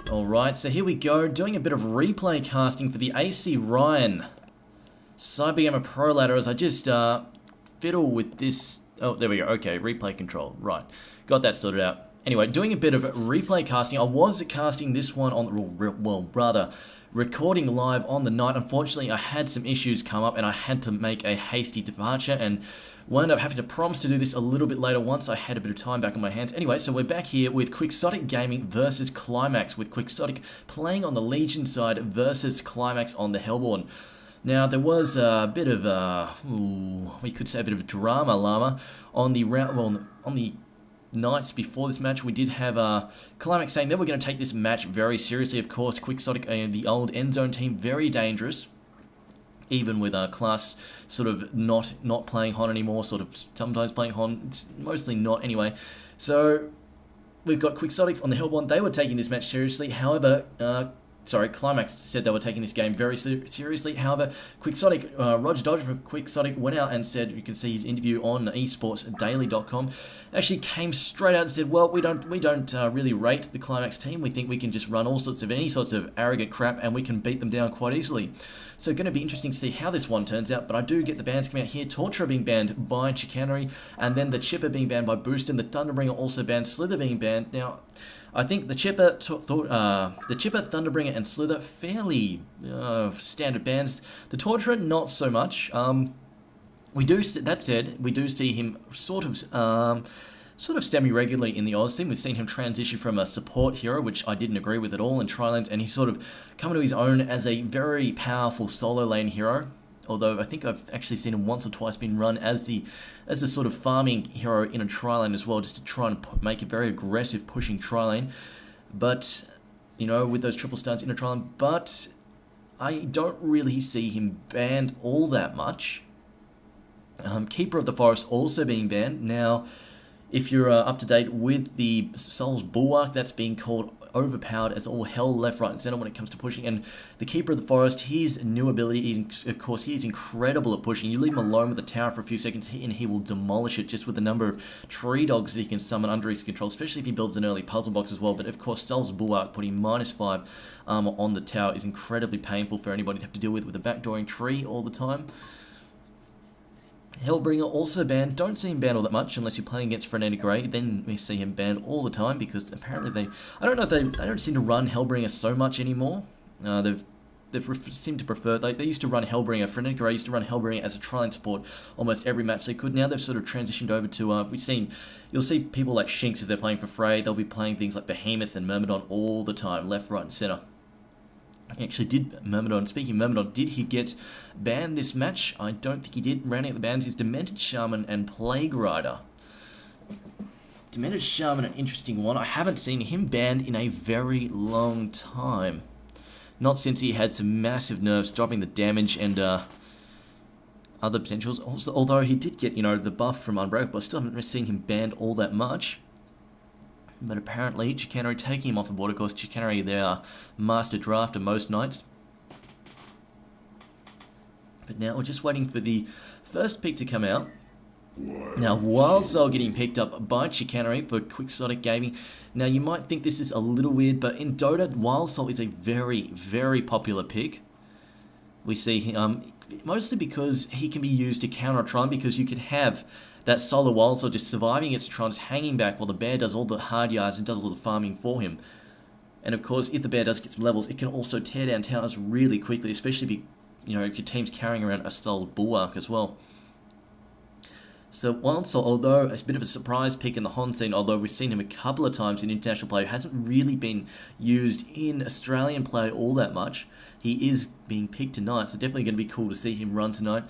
Alright, so here we go, doing a bit of replay casting for the AC Ryan Cybergamer Pro Ladder as I just fiddle with this. Oh, there we go. Okay, replay control. Right, got that sorted out. Anyway, doing a bit of replay casting. I was casting this one on, well, rather, recording live on the night. Unfortunately, I had some issues come up and I had to make a hasty departure and wound up having to promise to do this a little bit later once I had a bit of time back on my hands. Anyway, so we're back here with Quixotic Gaming versus Qlimax, with Quixotic playing on the Legion side versus Qlimax on the Hellborn. Now, there was a bit of, we could say a bit of drama llama on the round, well, on the nights before this match. We did have Qlimax saying they were going to take this match very seriously. Of course, Quixotic, the old Endzone team, very dangerous. Even with class sort of not playing HoN anymore, sort of sometimes playing HoN, it's mostly not anyway. So we've got Quixotic on the Hellborn. They were taking this match seriously. However, Qlimax said they were taking this game very seriously. However, Quixotic, Roger Dodger from Quixotic went out and said, you can see his interview on esportsdaily.com, actually came straight out and said, well, we don't really rate the Qlimax team. We think we can just run any sorts of arrogant crap and we can beat them down quite easily. So going to be interesting to see how this one turns out, but I do get the bans coming out here. Torturer being banned by Chicanery, and then the Chipper being banned by Boostin, the Thunderbringer also banned, Slither being banned. Now, I think the Chipper, Thunderbringer, and Slither fairly standard bans. The Torturer, not so much. That said, we do see him sort of semi-regularly in the Oz team. We've seen him transition from a support hero, which I didn't agree with at all in Tri-Lanes, and he's sort of coming to his own as a very powerful solo lane hero. Although I think I've actually seen him once or twice being run as the sort of farming hero in a tri-lane as well, just to try and make a very aggressive pushing tri-lane. But, you know, with those triple stuns in a tri-lane. But I don't really see him banned all that much. Keeper of the Forest also being banned. Now, if you're up to date with the Soul's Bulwark, that's being called overpowered as all hell left, right, and center when it comes to pushing. And the Keeper of the Forest, his new ability, of course, he is incredible at pushing. You leave him alone with the tower for a few seconds, and he will demolish it just with the number of tree dogs that he can summon under his control, especially if he builds an early puzzle box as well. But of course, Soul's Bulwark putting -5 on the tower is incredibly painful for anybody to have to deal with a backdooring tree all the time. Hellbringer also banned. Don't see him banned all that much unless you're playing against Frenetic Grey. Then we see him banned all the time because apparently I don't know if they don't seem to run Hellbringer so much anymore. They've seemed to prefer. They used to run Hellbringer. Frenetic Grey used to run Hellbringer as a tri-lane support almost every match they could. Now they've sort of transitioned over to. You'll see people like Shinx if they're playing for Frey. They'll be playing things like Behemoth and Myrmidon all the time, left, right, and center. Actually, speaking of Myrmidon, did he get banned this match? I don't think he did. Rounding out the bans is Demented Shaman and Plague Rider. Demented Shaman, an interesting one. I haven't seen him banned in a very long time. Not since he had some massive nerfs, dropping the damage and other potentials. Also, although he did get, the buff from Unbreakable, I still haven't seen him banned all that much. But apparently, Chicanery taking him off the board. Of course, Chicanery, they are master drafter most nights. But now we're just waiting for the first pick to come out. Now, Wild Soul getting picked up by Chicanery for Quixotic Gaming. Now, you might think this is a little weird, but in Dota, Wild Soul is a very, very popular pick. We see him, mostly because he can be used to counter a Tron, because you could have that solo Wild Soul just surviving against a Tron, just hanging back while the bear does all the hard yards and does all the farming for him. And of course, if the bear does get some levels, it can also tear down towers really quickly, especially if your team's carrying around a Soul's Bulwark as well. So Wild Soul, although it's a bit of a surprise pick in the HoN scene, although we've seen him a couple of times in international play, hasn't really been used in Australian play all that much. He is being picked tonight, so definitely going to be cool to see him run tonight.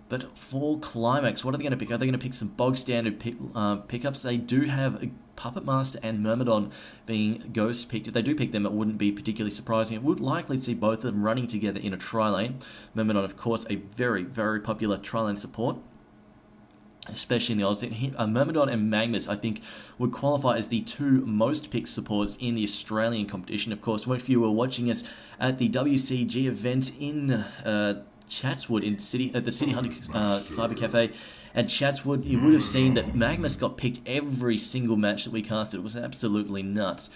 But for Qlimax, what are they going to pick? Are they going to pick some bog standard pickups? They do have a Puppet Master and Myrmidon being ghost picked. If they do pick them, it wouldn't be particularly surprising. It would likely see both of them running together in a tri-lane. Myrmidon, of course, a very, very popular tri-lane support, especially in the Aussie. Myrmidon and Magnus, I think, would qualify as the two most picked supports in the Australian competition. Of course, if you were watching us at the WCG event in Chatswood in at the City Hunter Cyber Cafe at Chatswood, you would have seen that Magnus got picked every single match that we casted. It was absolutely nuts.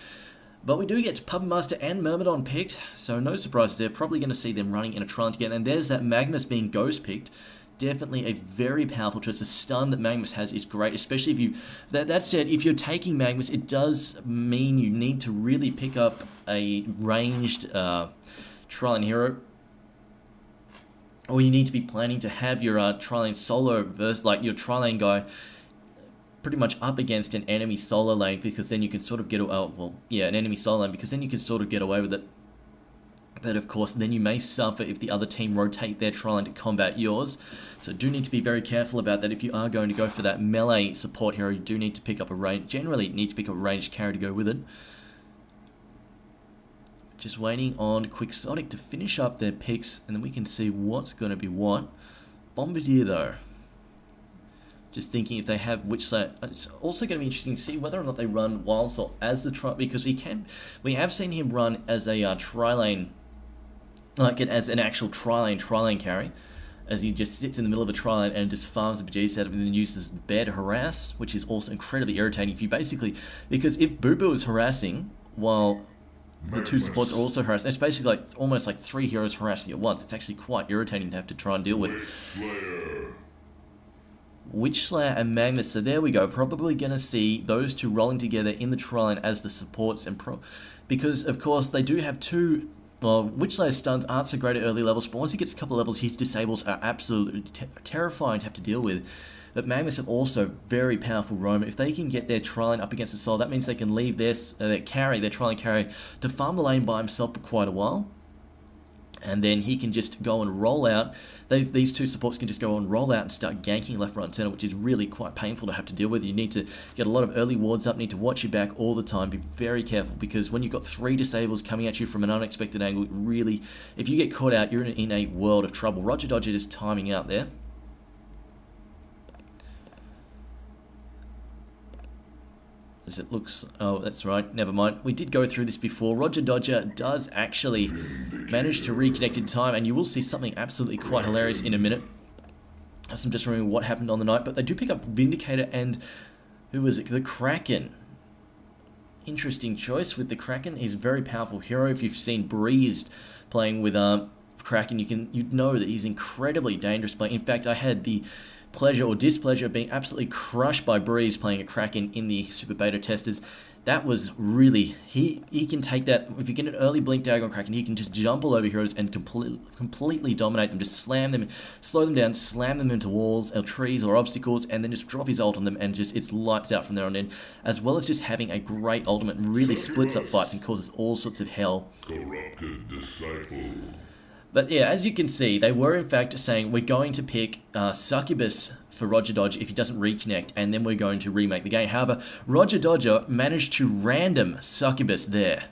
But we do get Puppet Master and Myrmidon picked, so no surprises there. Probably going to see them running in a trial together. And there's that Magnus being Ghost picked. Definitely a very powerful choice. The stun that Magnus has is great, especially if you... That said, if you're taking Magnus, it does mean you need to really pick up a ranged Trial hero. Or you need to be planning to have your Tri-Lane solo versus like your Tri-Lane guy pretty much up against an enemy solo lane, because then you can sort of get an enemy solo lane, because then you can sort of get away with it. But of course, then you may suffer if the other team rotate their Tri-Lane to combat yours. So do need to be very careful about that. If you are going to go for that melee support hero, you do need to pick up a range. Generally, need to pick up a ranged carry to go with it. Just waiting on Quixotic to finish up their picks, and then we can see what's going to be what. Bombardier though. Just thinking if they have which side. It's also going to be interesting to see whether or not they run Wild Soul as the tri, because we have seen him run as a tri-lane, as an actual tri-lane carry, as he just sits in the middle of a tri-lane and just farms a Bejesus out of it and then uses the bear to harass, which is also incredibly irritating if you because if Boo Boo is harassing while the two supports are also harassing, it's basically almost like three heroes harassing at once. It's actually quite irritating to have to try and deal with. Witch Slayer and Magnus, so there we go. Probably going to see those two rolling together in the tri-lane as the supports, and because of course they do have two. Well, Witch Slayer's stuns aren't so great at early levels, but once he gets a couple of levels, his disables are absolutely terrifying to have to deal with. But Magnus are also very powerful roam. If they can get their tri-lane up against the soul, that means they can leave their tri-lane carry to farm the lane by himself for quite a while. And then he can just go and roll out. These two supports can just go and roll out and start ganking left, right, and center, which is really quite painful to have to deal with. You need to get a lot of early wards up, need to watch your back all the time. Be very careful, because when you've got three disables coming at you from an unexpected angle, really, if you get caught out, you're in a world of trouble. Roger Dodger is timing out there. As it looks, oh, that's right, never mind. We did go through this before. Roger Dodger does actually manage to reconnect in time, and you will see something absolutely quite hilarious in a minute. As I'm just remembering what happened on the night, but they do pick up Vindicator and, who was it, the Kraken. Interesting choice with the Kraken. He's a very powerful hero. If you've seen Breezed playing with Kraken, you'd know that he's incredibly dangerous. In fact, I had the pleasure or displeasure of being absolutely crushed by Breeze playing a Kraken in the Super Beta testers. That was really, he can take that. If you get an early blink dagger on Kraken, he can just jump all over heroes and completely dominate them, just slam them, slow them down, slam them into walls or trees or obstacles, and then just drop his ult on them, and just it's lights out from there on in. As well as just having a great ultimate, really splits up fights and causes all sorts of hell. Corrupted disciple. But yeah, as you can see, they were in fact saying we're going to pick Succubus for Roger Dodger if he doesn't reconnect, and then we're going to remake the game. However, Roger Dodger managed to random Succubus there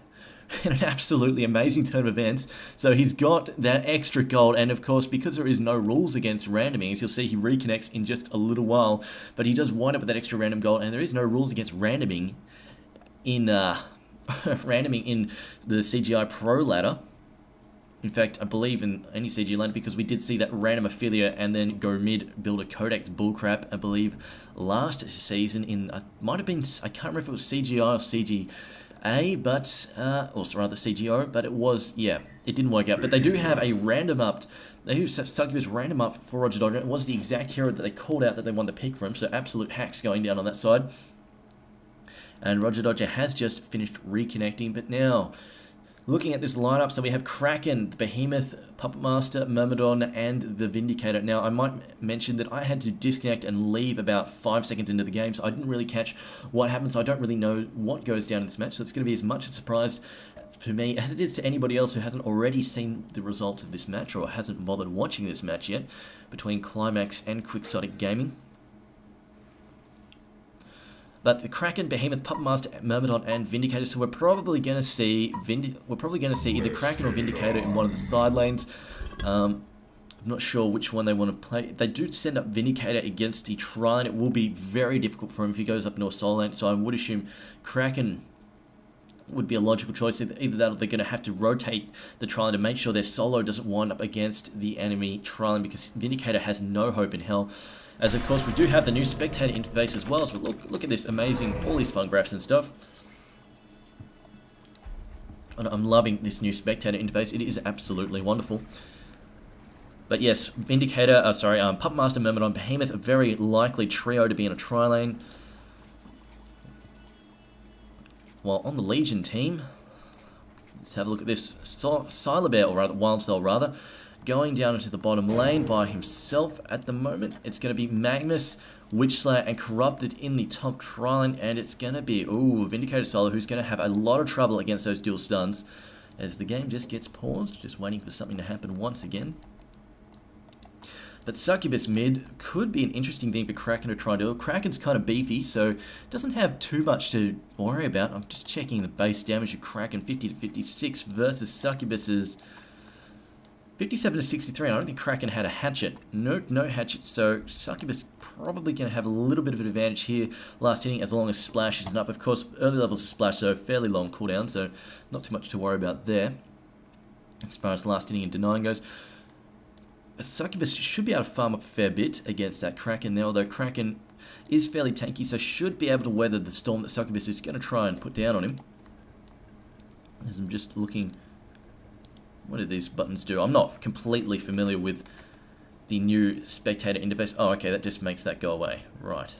in an absolutely amazing turn of events. So he's got that extra gold, and of course, because there is no rules against randoming, as you'll see, he reconnects in just a little while, but he does wind up with that extra random gold, and there is no rules against randoming in randoming in the CGi Pro ladder. In fact, I believe in any CG ladder, because we did see that random affiliate and then go mid, build a Codex bullcrap, I believe, last season in, might have been, I can't remember if it was CGI or CGA, but, or rather CGO, but it was, yeah, it didn't work out. But they do have a random up, they do Succubus random up for Roger Dodger. It was the exact hero that they called out that they wanted to pick from, so absolute hacks going down on that side. And Roger Dodger has just finished reconnecting, but now, looking at this lineup, so we have Kraken, the Behemoth, Puppet Master, Myrmidon, and the Vindicator. Now, I might mention that I had to disconnect and leave about 5 seconds into the game, so I didn't really catch what happened, so I don't really know what goes down in this match. So it's going to be as much a surprise for me as it is to anybody else who hasn't already seen the results of this match or hasn't bothered watching this match yet between Qlimax and Quixotic Gaming. But the Kraken, Behemoth, Puppet Master, Myrmidon, and Vindicator. So we're probably going to see either Kraken or Vindicator in one of the side lanes. I'm not sure which one they want to play. They do send up Vindicator against the Tri-Lane. It will be very difficult for him if he goes up into a solo lane. So I would assume Kraken would be a logical choice. Either that or they're going to have to rotate the Trilane to make sure their solo doesn't wind up against the enemy Trilane, because Vindicator has no hope in hell. As of course we do have the new spectator interface as well, so look at this amazing, all these fun graphs and stuff. And I'm loving this new spectator interface, it is absolutely wonderful. But yes, Vindicator, Puppetmaster, Myrmidon, Behemoth, a very likely trio to be in a tri-lane. While on the Legion team, let's have a look at this. Sylarbear, or rather, Wildcell rather, going down into the bottom lane by himself at the moment. It's going to be Magnus, Witchslayer, and Corrupted in the top tri-lane, and it's going to be, Vindicator solo, who's going to have a lot of trouble against those dual stuns, as the game just gets paused, just waiting for something to happen once again. But Succubus mid could be an interesting thing for Kraken to try and do. Kraken's kind of beefy, so doesn't have too much to worry about. I'm just checking the base damage of Kraken, 50 to 56 versus Succubus's 57 to 63. I don't think Kraken had a hatchet. No hatchet, so Succubus probably going to have a little bit of an advantage here last inning, as long as Splash isn't up. Of course, early levels of Splash, so fairly long cooldown, so not too much to worry about there as far as last inning and denying goes. Succubus should be able to farm up a fair bit against that Kraken there, although Kraken is fairly tanky, so should be able to weather the storm that Succubus is going to try and put down on him. As I'm just looking, what do these buttons do? I'm not completely familiar with the new spectator interface. Oh, okay, that just makes that go away. Right.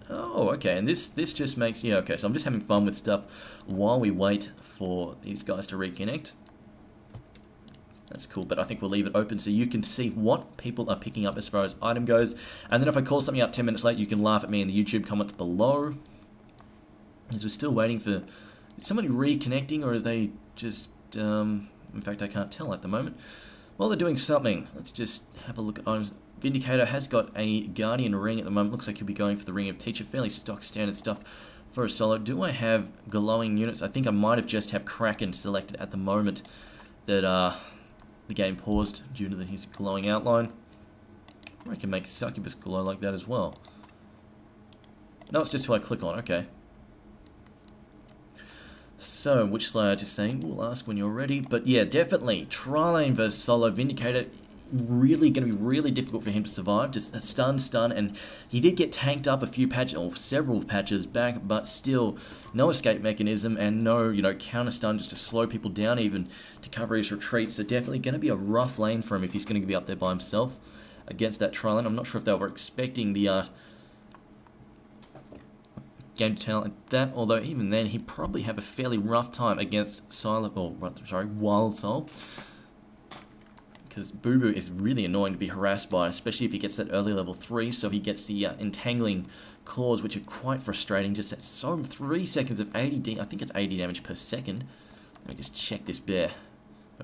Oh, okay, and this just makes, yeah, okay, so I'm just having fun with stuff while we wait for these guys to reconnect. That's cool, but I think we'll leave it open so you can see what people are picking up as far as item goes. And then if I call something out 10 minutes late, you can laugh at me in the YouTube comments below. As we're still waiting for... Is somebody reconnecting, or are they just... in fact, I can't tell at the moment. Well, they're doing something. Let's just have a look at items. Vindicator has got a Guardian ring at the moment. Looks like he'll be going for the Ring of Teacher. Fairly stock standard stuff for a solo. Do I have glowing units? I think I might have just have Kraken selected at the moment that... the game paused due to his glowing outline. Or I can make Succubus glow like that as well. No, it's just who I click on, okay. So, Witchslayer just saying, we'll ask when you're ready. But yeah, definitely, tri-lane versus solo Vindicator, really going to be really difficult for him to survive. Just a stun, and he did get tanked up a few patches, or several patches back, but still, no escape mechanism, and no, counter stun just to slow people down even to cover his retreat. So definitely going to be a rough lane for him if he's going to be up there by himself against that tri-lane. I'm not sure if they were expecting the game to turn like that, although even then, he'd probably have a fairly rough time against Wild Soul. Because Boo Boo is really annoying to be harassed by, especially if he gets that early level 3, so he gets the entangling claws, which are quite frustrating. Just at 3 seconds of 80 I think it's 80 damage per second. Let me just check this bear.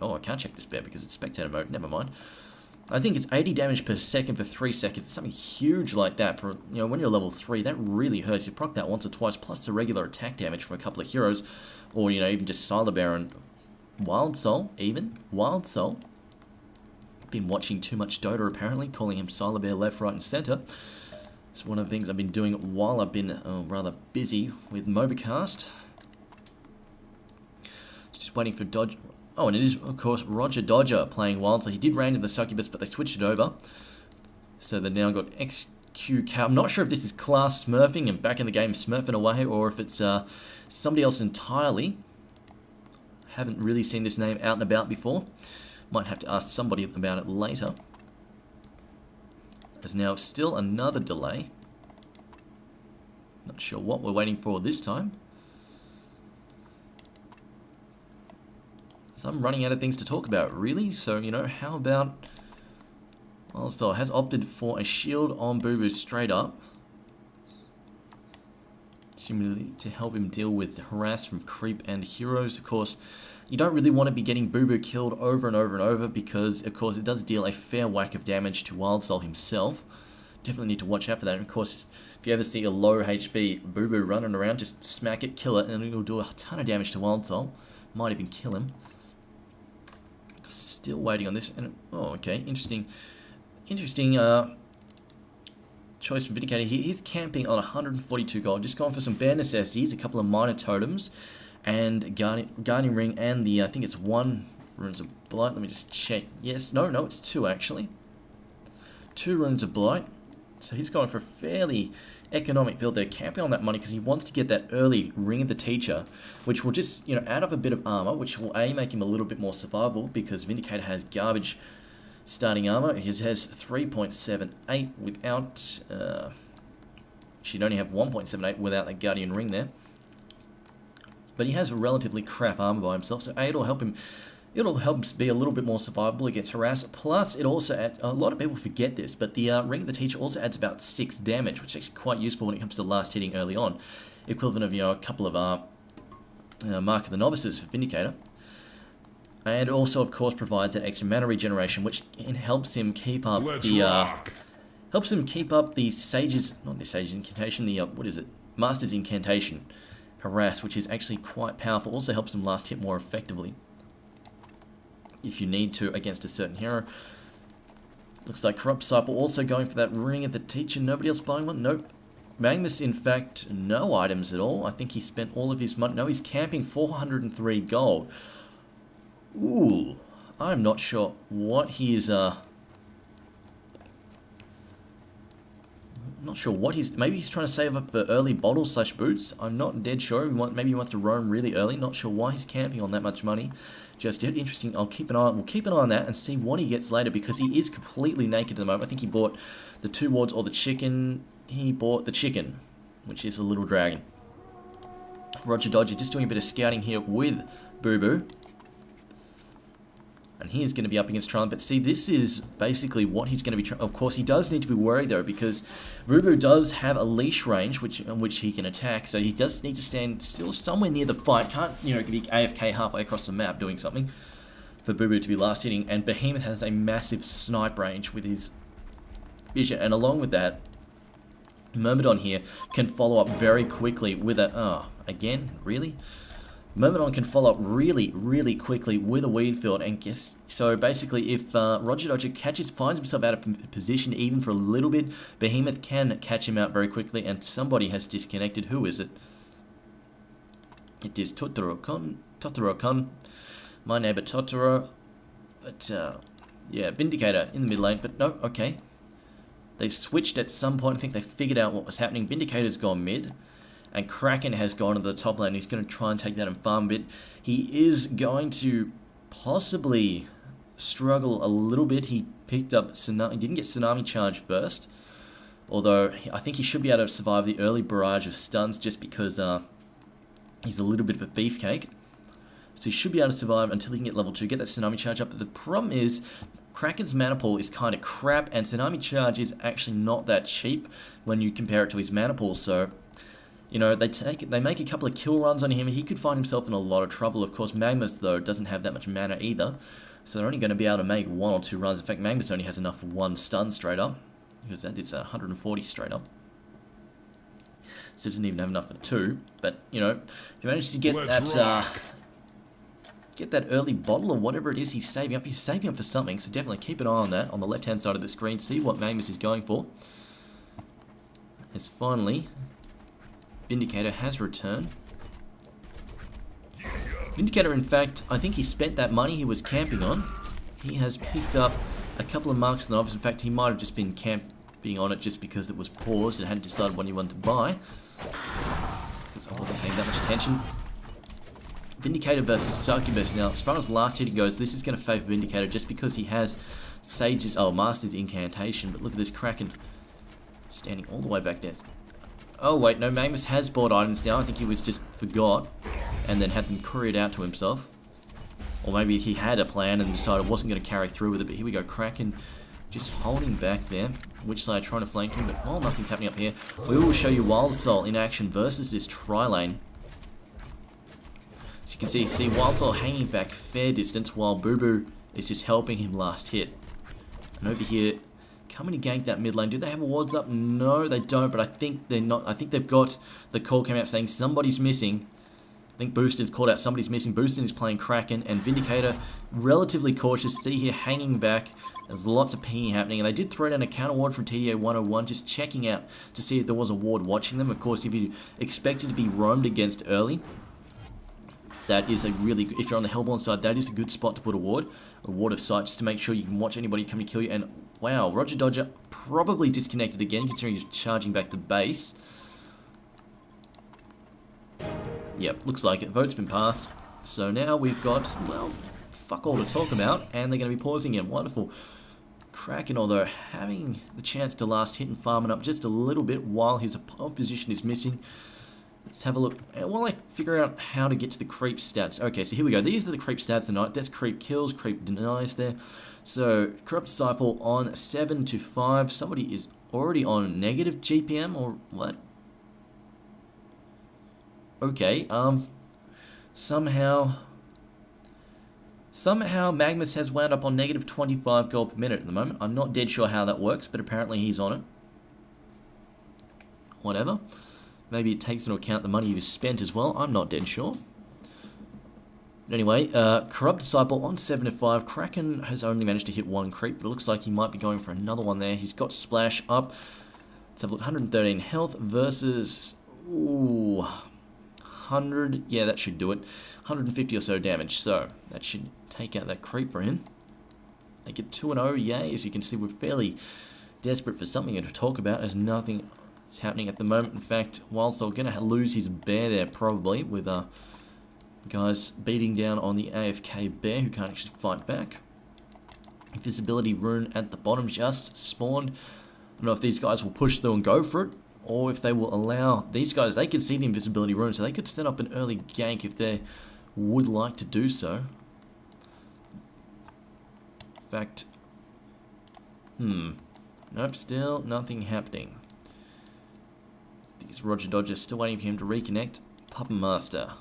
Oh, I can't check this bear because it's spectator mode, never mind. I think it's 80 damage per second for 3 seconds. Something huge like that for, when you're level 3, that really hurts. You proc that once or twice, plus the regular attack damage from a couple of heroes, or, even just Sylarbear and Wild Soul, Wild Soul. Been watching too much Dota apparently, calling him Sylarbear left, right, and center. It's one of the things I've been doing while I've been rather busy with Mobicast. Just waiting for Dodge. Oh, and it is, of course, Roger Dodger playing Wild. So he did random the Succubus, but they switched it over. So they now got XQ. I'm not sure if this is class smurfing and back in the game smurfing away, or if it's somebody else entirely. Haven't really seen this name out and about before. Might have to ask somebody about it later. There's now still another delay. Not sure what we're waiting for this time. So I'm running out of things to talk about, really. So, how about... Well, so has opted for a shield on Boo Boo straight up. Similarly, to help him deal with harass from creep and heroes, of course. You don't really want to be getting Boo Boo killed over and over and over because, of course, it does deal a fair whack of damage to Wild Soul himself. Definitely need to watch out for that. And of course, if you ever see a low HP Boo Boo running around, just smack it, kill it, and it'll do a ton of damage to Wild Soul. Might even kill him. Still waiting on this. And oh, okay, interesting choice from Vindicator. He's camping on 142 gold, just going for some bare necessities, a couple of minor totems, and Guardian Ring, and the, I think it's 1 Runes of Blight. Let me just check. Yes, no, it's 2 actually. 2 Runes of Blight. So he's going for a fairly economic build there, camping on that money because he wants to get that early Ring of the Teacher, which will just, add up a bit of armor, which will make him a little bit more survivable because Vindicator has garbage starting armor. He has 3.78 without, she'd only have 1.78 without that Guardian Ring there. But he has relatively crap armor by himself, so it'll help him. It'll help him be a little bit more survivable against harass. Plus, it also adds, a lot of people forget this, but the Ring of the Teacher also adds about 6 damage, which is actually quite useful when it comes to last hitting early on. Equivalent of, a couple of Mark of the Novices for Vindicator. And also, of course, provides that extra mana regeneration, which helps him keep up the Sage's, not the Sage's Incantation, the, what is it? Master's Incantation harass, which is actually quite powerful. Also helps him last hit more effectively if you need to against a certain hero. Looks like Corrupt Disciple also going for that Ring of the Teacher. Nobody else buying one? Nope. Magnus, in fact, no items at all. I think he spent all of his money. No, he's camping 403 gold. Ooh, I'm not sure what he is, not sure what maybe he's trying to save up for early bottles / boots. I'm not dead sure. Maybe he wants to roam really early. Not sure why he's camping on that much money. Just interesting. We'll keep an eye on that and see what he gets later because he is completely naked at the moment. I think he bought the 2 wards or the chicken. He bought the chicken, which is a little dragon. Roger Dodger just doing a bit of scouting here with Boo Boo. And he is going to be up against Tron. But see, this is basically what he's going to be trying. Of course, he does need to be worried, though, because Rubu does have a leash range, which he can attack. So he does need to stand still somewhere near the fight. Can't, be AFK halfway across the map doing something for Boo Boo to be last hitting. And Behemoth has a massive snipe range with his vision. And along with that, Myrmidon here can follow up very quickly with a... Oh, again? Really? Myrmidon can follow up really, really quickly with a weed field, and so basically if Roger Dodger finds himself out of position even for a little bit, Behemoth can catch him out very quickly, and somebody has disconnected. Who is it? It is Totoro-kun, my neighbor Totoro, but yeah, Vindicator in the mid lane, but no, okay. They switched at some point. I think they figured out what was happening. Vindicator's gone mid. And Kraken has gone to the top lane. He's going to try and take that and farm a bit. He is going to possibly struggle a little bit. He picked up Tsunami. He didn't get Tsunami Charge first. Although, I think he should be able to survive the early barrage of stuns just because he's a little bit of a beefcake. So he should be able to survive until he can get level 2, get that Tsunami Charge up. But the problem is, Kraken's mana pool is kind of crap, and Tsunami Charge is actually not that cheap when you compare it to his mana pool. So... they make a couple of kill runs on him. He could find himself in a lot of trouble. Of course, Magnus, though, doesn't have that much mana either. So they're only going to be able to make 1 or 2 runs. In fact, Magnus only has enough for 1 stun straight up. Because that is 140 straight up. So doesn't even have enough for 2. But, if you manage to get that early bottle or whatever it is he's saving up for something. So definitely keep an eye on that on the left-hand side of the screen. See what Magnus is going for. As finally... Vindicator has returned. Vindicator, in fact, I think he spent that money he was camping on. He has picked up a couple of marks in the office. In fact, he might have just been camping on it just because it was paused and hadn't decided what he wanted to buy. Because I wasn't paying that much attention. Vindicator versus Succubus. Now, as far as last hitting goes, this is going to favour Vindicator just because he has Master's Incantation. But look at this Kraken standing all the way back there. Oh wait, no, Magnus has bought items now. I think he was just forgot and then had them couriered out to himself. Or maybe he had a plan and decided wasn't going to carry through with it. But here we go, Kraken just holding back there. Which side trying to flank him, but nothing's happening up here. We will show you Wild Soul in action versus this tri-lane. As you can see Wild Soul hanging back fair distance while Boo Boo is just helping him last hit. And over here... coming to gank that mid lane. Do they have wards up? No, they don't, but I think they're not. I think they've got the call came out saying somebody's missing. I think Booston's called out somebody's missing. Booston is playing Kraken, and Vindicator relatively cautious. See here, hanging back. There's lots of pinging happening, and they did throw down a counter ward from TDA 101, just checking out to see if there was a ward watching them. Of course, if you expected to be roamed against early, that is a really good, if you're on the Hellborn side, that is a good spot to put a ward of sight, just to make sure you can watch anybody come to kill you. And wow, Roger Dodger probably disconnected again, considering he's charging back to base. Yep, looks like it. Vote's been passed. So now we've got, well, fuck all to talk about, and they're going to be pausing again. Wonderful. Kraken, although having the chance to last hit and farming up just a little bit while his opposition is missing. Let's have a look. And while I figure out how to get to the creep stats. Okay, so here we go. These are the creep stats tonight. That's creep kills, creep denies there. So, Corrupt Disciple on 7 to 5. Somebody is already on negative GPM, or what? Okay, somehow Magnus has wound up on negative 25 gold per minute at the moment. I'm not dead sure how that works, but apparently he's on it. Whatever. Maybe it takes into account the money you've spent as well. I'm not dead sure. But anyway, Corrupt Disciple on 7 to 5. Kraken has only managed to hit one creep, but it looks like he might be going for another one there. He's got Splash up. Let's have a look. 113 health versus... Ooh... 100, yeah, that should do it. 150 or so damage, so that should take out that creep for him. Make it 2-0, yay. As you can see, we're fairly desperate for something to talk about, as nothing is happening at the moment. In fact, whilst they're going to lose his bear there, probably, with guys beating down on the AFK bear, who can't actually fight back. Invisibility rune at the bottom just spawned. I don't know if these guys will push through and go for it, or if they will allow these guys, they could see the invisibility rune, so they could set up an early gank if they would like to do so. In fact, nope, still nothing happening. These Roger Dodgers still waiting for him to reconnect. Puppet Master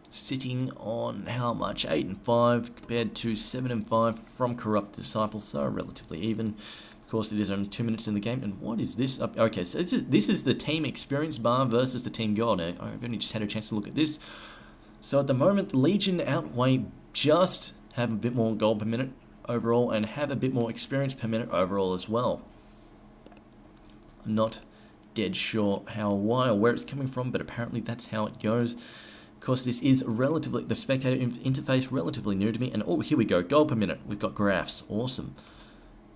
sitting on how much? 8 and 5 compared to 7 and 5 from Corrupt Disciple, so relatively even. Of course, it is only 2 minutes in the game, and what is this? Okay, so this is the team experience bar versus the team gold. I've only just had a chance to look at this. So at the moment, Legion outweigh, just have a bit more gold per minute overall, and have a bit more experience per minute overall as well. I'm not dead sure how, why, or where it's coming from, but apparently that's how it goes. Of course, this is relatively, the spectator interface, relatively new to me, and oh, here we go, gold per minute. We've got graphs, awesome.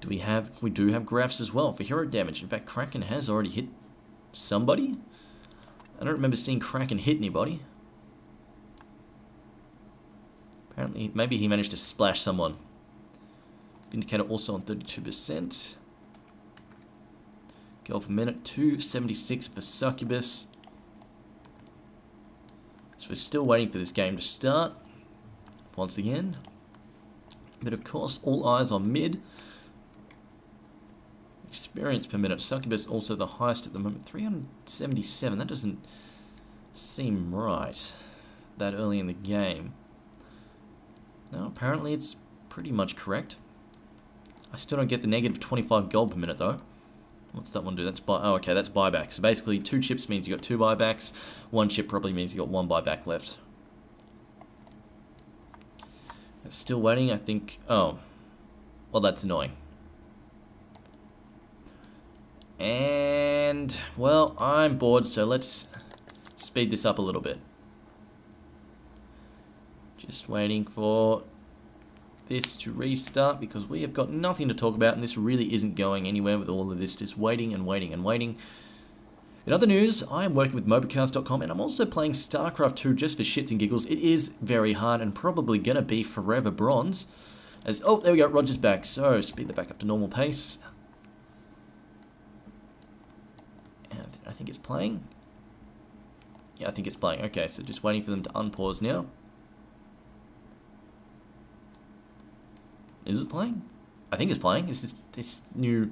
We do have graphs as well for hero damage. In fact, Kraken has already hit somebody. I don't remember seeing Kraken hit anybody. Apparently, maybe he managed to splash someone. Vindicator also on 32%. Gold per minute, 276 for Succubus. So we're still waiting for this game to start once again. But of course, all eyes on mid. Experience per minute. Succubus also the highest at the moment. 377. That doesn't seem right that early in the game. No, apparently it's pretty much correct. I still don't get the negative 25 gold per minute though. What's that one do? That's buy. Oh, okay, that's buyback. So basically, 2 chips means you got 2 buybacks. 1 chip probably means you got 1 buyback left. Still waiting, I think. Oh, well, that's annoying. And, well, I'm bored, so let's speed this up a little bit. Just waiting for this to restart, because we have got nothing to talk about, and this really isn't going anywhere with all of this, just waiting and waiting and waiting. In other news, I am working with Mobicast.com, and I'm also playing StarCraft 2 just for shits and giggles. It is very hard and probably going to be forever bronze. As, oh, there we go, Roger's back, so speed that back up to normal pace. I think it's playing. Yeah, I think it's playing. Okay, so just waiting for them to unpause now. Is it playing? I think it's playing. It's this new,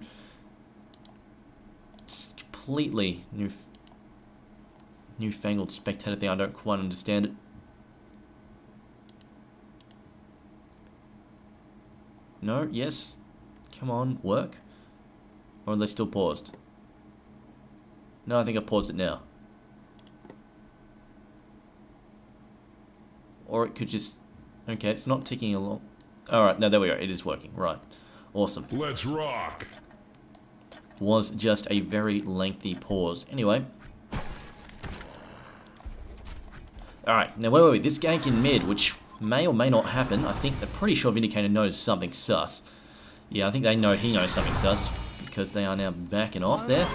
completely newfangled spectator thing. I don't quite understand it. No, yes. Come on, work. Or are they still paused? No, I think I've paused it now. or it could just... Okay, it's not ticking along. Alright, no, there we go. It is working. Right. Awesome. Let's rock. Was just a very lengthy pause. Anyway. Alright, now wait. This gank in mid, which may or may not happen. I think they're pretty sure Vindicator knows something sus. Yeah, I think he knows something sus, because they are now backing off there.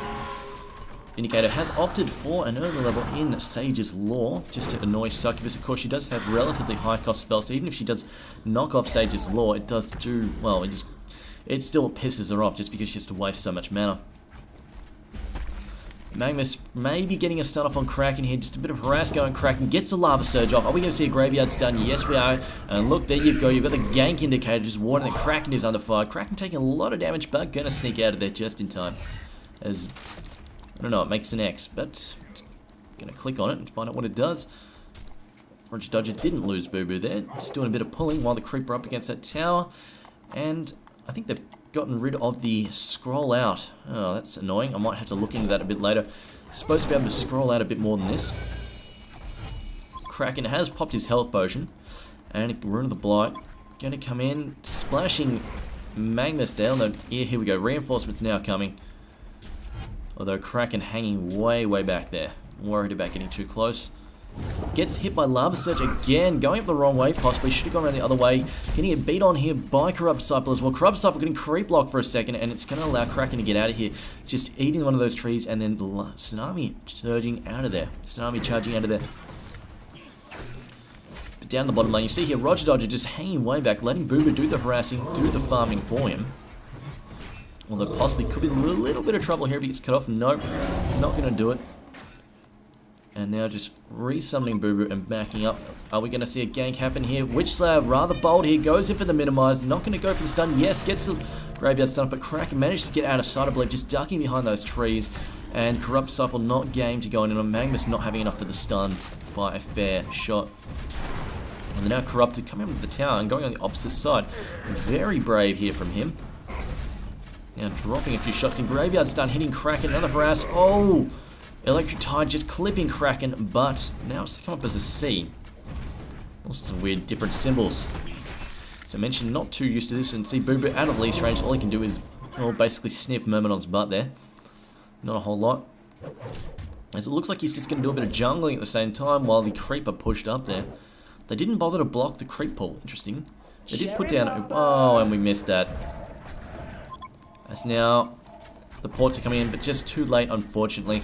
Vindicator has opted for an early level in Sage's Law, just to annoy Succubus. Of course, she does have relatively high cost spells, so even if she does knock off Sage's Law, it does do, well, it still pisses her off just because she has to waste so much mana. Magnus may be getting a stun off on Kraken here, just a bit of harass going. Kraken gets the Lava Surge off. Are we going to see a Graveyard stun? Yes, we are. And look, there you go. You've got the gank indicator just warning that Kraken is under fire. Kraken taking a lot of damage, but going to sneak out of there just in time. As, I don't know, it makes an X, but going to click on it and find out what it does. Roger Dodger didn't lose Boo Boo there. Just doing a bit of pulling while the Creeper up against that tower. And I think they've gotten rid of the scroll out. Oh, that's annoying. I might have to look into that a bit later. Supposed to be able to scroll out a bit more than this. Kraken has popped his health potion. And Rune of the Blight. Going to come in, splashing Magnus there. No, here we go. Reinforcements now coming. Although Kraken hanging way back there. Worried about getting too close. Gets hit by Lava Surge again, going up the wrong way, possibly should have gone around the other way. Getting a beat on here by Corrupt Disciple as well. Corrupt Disciple getting creep block for a second, and it's going to allow Kraken to get out of here. Just eating one of those trees, and then Tsunami surging out of there. Tsunami charging out of there. But down the bottom lane, you see here Roger Dodger just hanging way back, letting Boo Boo do the harassing, do the farming for him. Although possibly could be a little bit of trouble here if he gets cut off. Nope, not going to do it. And now just resummoning Boo Boo and backing up. Are we going to see a gank happen here? Witch Slayer, rather bold here, goes in for the minimize. Not going to go for the stun. Yes, gets the Graveyard stun, but Kraken manages to get out of sight, I believe, just ducking behind those trees. And Corrupt Disciple not game to go in, and Magnus not having enough for the stun by a fair shot. And they're now Corrupted coming up with the tower and going on the opposite side. Very brave here from him. Now dropping a few shots in Graveyard stun, hitting Kraken, another harass. Oh! Electric Tide just clipping Kraken, but now it's come up as a C. Also some weird different symbols. As I mentioned, not too used to this, and see Boo Boo out of leash range. All he can do is, well, basically sniff Myrmidon's butt there. Not a whole lot. As it looks like he's just going to do a bit of jungling at the same time while the Creeper pushed up there. They didn't bother to block the creep pull. Interesting. They did put down... Oh, and we missed that. As now the ports are coming in, but just too late, unfortunately.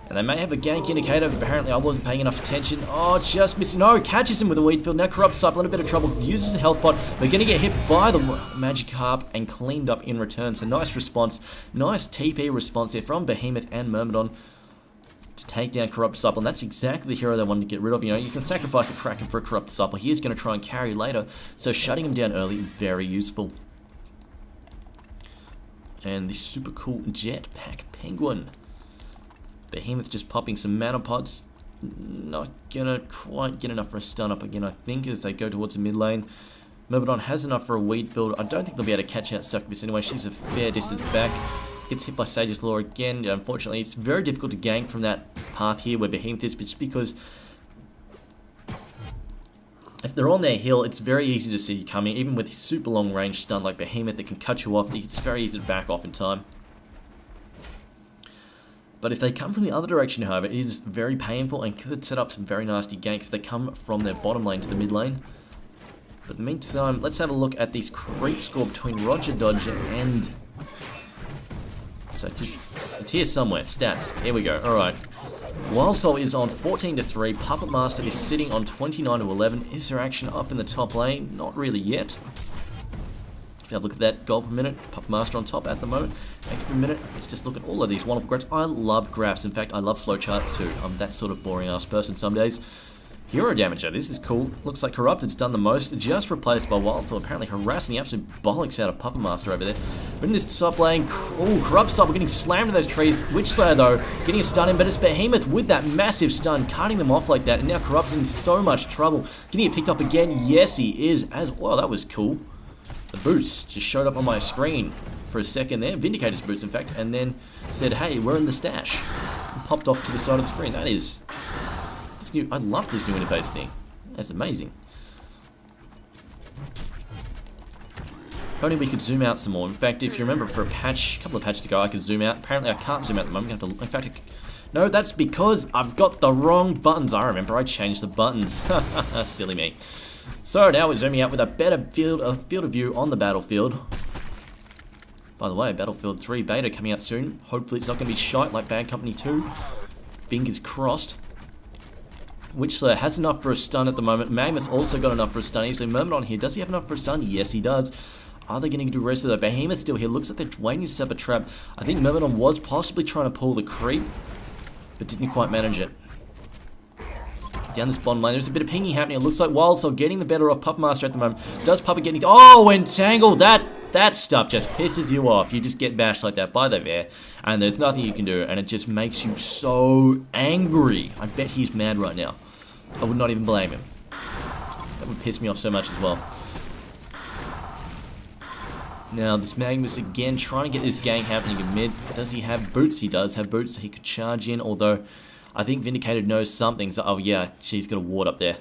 And they may have a gank indicator, but apparently I wasn't paying enough attention. Oh, just missing. No, catches him with a weed field. Now Corrupt Disciple in a bit of trouble. Uses a health pot. We're going to get hit by the Magikarp and cleaned up in return. So nice response. Nice TP response here from Behemoth and Myrmidon to take down Corrupt Disciple. And that's exactly the hero they wanted to get rid of. You know, you can sacrifice a Kraken for a Corrupt Disciple. He is going to try and carry later. So shutting him down early, very useful. And the super cool Jetpack Penguin. Behemoth just popping some mana pots. Not gonna quite get enough for a stun up again, I think, as they go towards the mid lane. Myrmidon has enough for a weed build. I don't think they'll be able to catch out Succubus anyway. She's a fair distance back. Gets hit by Sage's Law again. Unfortunately, it's very difficult to gank from that path here where Behemoth is, but just because if they're on their hill, it's very easy to see you coming. Even with super long range stun like Behemoth that can cut you off, it's very easy to back off in time. But if they come from the other direction, however, it is very painful and could set up some very nasty ganks if they come from their bottom lane to the mid lane. But in the meantime, let's have a look at this creep score between Roger Dodger and... So it's here somewhere, stats, here we go, alright. Wild Soul is on 14-3, Puppet Master is sitting on 29-11. Is there action up in the top lane? Not really yet. If you have a look at that, gold per minute, Puppet Master on top at the moment. X per minute, let's just look at all of these wonderful graphs. I love graphs, in fact I love flowcharts too. I'm that sort of boring ass person some days. Hero damage though, this is cool. Looks like Corrupted's done the most, just replaced by Wild Soul, apparently harassing the absolute bollocks out of Puppet Master over there. But in this top lane, oh, Corrupt Disciple getting slammed in those trees. Witch Slayer though, getting a stun in, but it's Behemoth with that massive stun, cutting them off like that, and now Corrupted in so much trouble. Getting it picked up again, yes he is, as well, that was cool. The boots just showed up on my screen for a second there, Vindicator's boots in fact, and then said, hey, we're in the stash. And popped off to the side of the screen. That is... This new, I love this new interface thing. That's amazing. If only we could zoom out some more. In fact, if you remember for a couple of patches ago, I could zoom out. Apparently I can't zoom out at the moment. I'm gonna have to, in fact, no, that's because I've got the wrong buttons. I remember I changed the buttons. Silly me. So now we're zooming out with a better field of view on the battlefield. By the way, Battlefield 3 beta coming out soon. Hopefully it's not going to be shite like Bad Company 2. Fingers crossed. Witchslayer has enough for a stun at the moment. Magnus also got enough for a stun. So Myrmidon here, does he have enough for a stun? Yes, he does. Are they going to do the rest of the Behemoth still here? Looks like they're waiting to set up a trap. I think Myrmidon was possibly trying to pull the creep, but didn't quite manage it. Down this bottom lane, there's a bit of pinging happening. It looks like Wildsoul getting the better of Puppet Master at the moment. Does Puppet get anything? Oh, Entangle! That stuff just pisses you off. You just get bashed like that by the bear, and there's nothing you can do, and it just makes you so angry. I bet he's mad right now. I would not even blame him. That would piss me off so much as well. Now, this Magnus again trying to get this gang happening in mid. Does he have boots? He does have boots, so he could charge in, although I think Vindicated knows something. So, oh yeah, she's got a ward up there.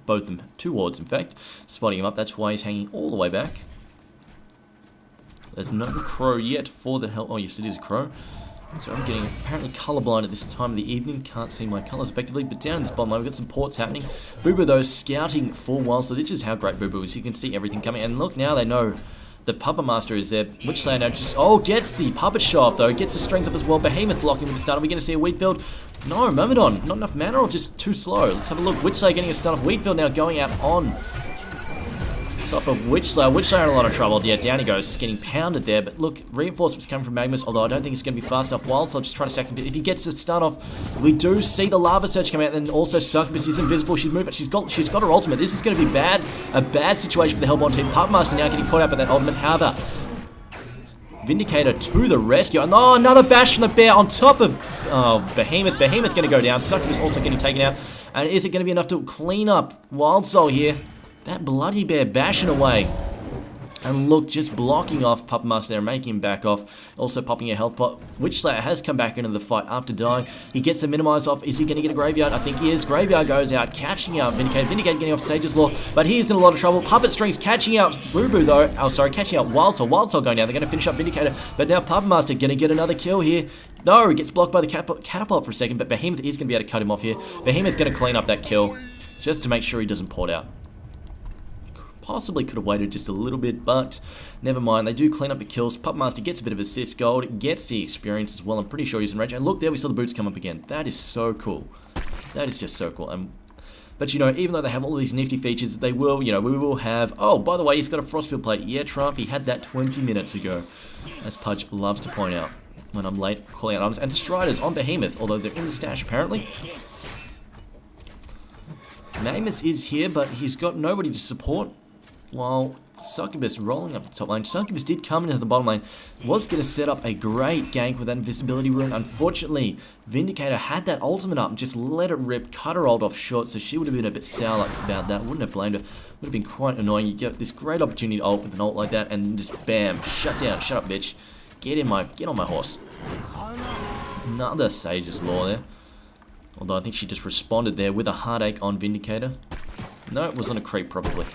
Both of them. 2 wards, in fact. Spotting him up. That's why he's hanging all the way back. There's no crow yet for the hell. Oh, yes, it is a crow. So I'm getting apparently colorblind at this time of the evening. Can't see my colors effectively. But down in this bottom line, we've got some ports happening. Boo-Boo, though, scouting for a while. So this is how great Boo-Boo is. You can see everything coming. And look, now they know the Puppet Master is there. Witchslayer now just, oh, gets the Puppet Show off, though. Gets the strings up as well. Behemoth blocking with the stun. Are we going to see a Wheatfield? No, Myrmidon. Not enough mana or just too slow? Let's have a look. Witchslayer getting a stun off. Wheatfield now going out on top of Witchslayer. Witchslayer in a lot of trouble. Yeah, down he goes. Just getting pounded there. But look, reinforcements coming from Magnus, although I don't think it's going to be fast enough. Wildsoul just trying to stack some bit. If he gets the stun off, we do see the Lava Surge come out. And also Succubus is invisible. She's moved, but she's got her ultimate. This is going to be bad. A bad situation for the Hellborn team. Puppet Master now getting caught up by that ultimate. However, Vindicator to the rescue. And oh, another bash from the bear on top of Behemoth. Behemoth going to go down. Succubus also getting taken out. And is it going to be enough to clean up Wildsoul here? That bloody bear bashing away. And look, just blocking off Puppet Master there, making him back off. Also popping a health pot. Witchslayer has come back into the fight after dying. He gets a minimize off. Is he going to get a Graveyard? I think he is. Graveyard goes out, catching out Vindicated. Vindicated getting off Sage's Law, but he's in a lot of trouble. Puppet Strings catching out Boo-Boo though. Oh, sorry, catching out Wildsoul. Wildsoul going down. They're going to finish up Vindicator. But now Puppet Master going to get another kill here. No, he gets blocked by the catapult for a second, but Behemoth is going to be able to cut him off here. Behemoth going to clean up that kill, just to make sure he doesn't port out. Possibly could have waited just a little bit, but never mind. They do clean up the kills. Puppet Master gets a bit of assist gold, gets the experience as well. I'm pretty sure he's in range. And look, there we saw the boots come up again. That is so cool. That is just so cool. But you know, even though they have all these nifty features, they will, you know, we will have. Oh, by the way, he's got a Frostfield plate. Yeah, Trump, he had that 20 minutes ago, as Pudge loves to point out when I'm late calling out arms. And Striders on Behemoth, although they're in the stash apparently. Magnus is here, but he's got nobody to support. While Succubus rolling up the top lane. Succubus did come into the bottom lane. Was going to set up a great gank with that invisibility rune. Unfortunately, Vindicator had that ultimate up and just let it rip. Cut her ult off short, so she would have been a bit sour about that. Wouldn't have blamed her. Would have been quite annoying. You get this great opportunity to ult with an ult like that and just bam, shut down. Shut up, bitch. Get on my horse. Another Sage's Law there. Although I think she just responded there with a heartache on Vindicator. No, it was on a creep probably.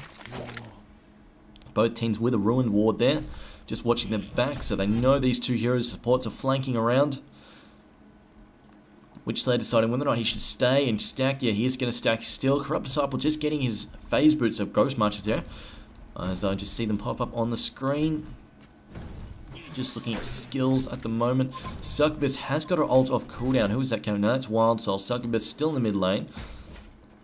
Both teams with a ruined ward there. Just watching their back, so they know these two heroes supports are flanking around. Witchslayer deciding whether or not he should stay and stack. Yeah, he is going to stack still. Corrupt Disciple just getting his phase boots of Ghost Marches there. As I just see them pop up on the screen. Just looking at skills at the moment. Succubus has got her ult off cooldown. Who is that coming? No, that's Wildsoul. Succubus still in the mid lane.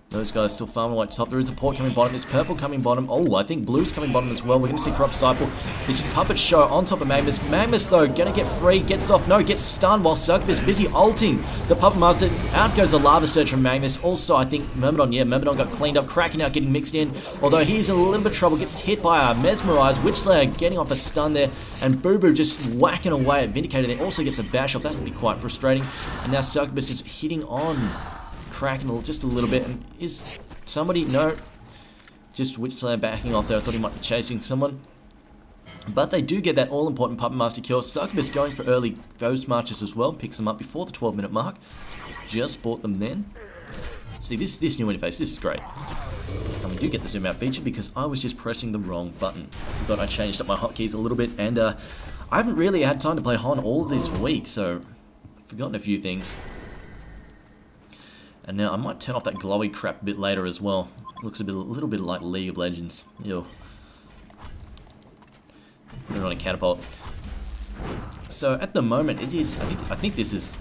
Those guys still farming white top. There is a port coming bottom. There's purple coming bottom. Oh, I think blue's coming bottom as well. We're going to see Corrupt Disciple. The Puppet Show on top of Magnus. Magnus, though, going to get free. Gets off. No, gets stunned while Succubus busy ulting the Puppet Master. Out goes the Lava Surge from Magnus. Also, I think Myrmidon, yeah, Myrmidon got cleaned up. Cracking out, getting mixed in. Although he's in a little bit of trouble. Gets hit by a Mesmerize. Witchslayer getting off a stun there. And Boo-Boo just whacking away at Vindicator there. Also gets a bash off. That would be quite frustrating. And now Succubus is hitting on Kraken just a little bit. And is somebody? No. Just Witchslayer backing off there. I thought he might be chasing someone. But they do get that all-important Puppet Master kill. Succubus going for early Ghost Marches as well. Picks them up before the 12-minute mark. Just bought them then. See, this new interface, this is great. And we do get the zoom out feature because I was just pressing the wrong button. I forgot I changed up my hotkeys a little bit, and I haven't really had time to play HoN all this week, so I've forgotten a few things. And now I might turn off that glowy crap a bit later as well. It looks a little bit like League of Legends. Ew. Put it on a catapult. So at the moment it is, I think this is,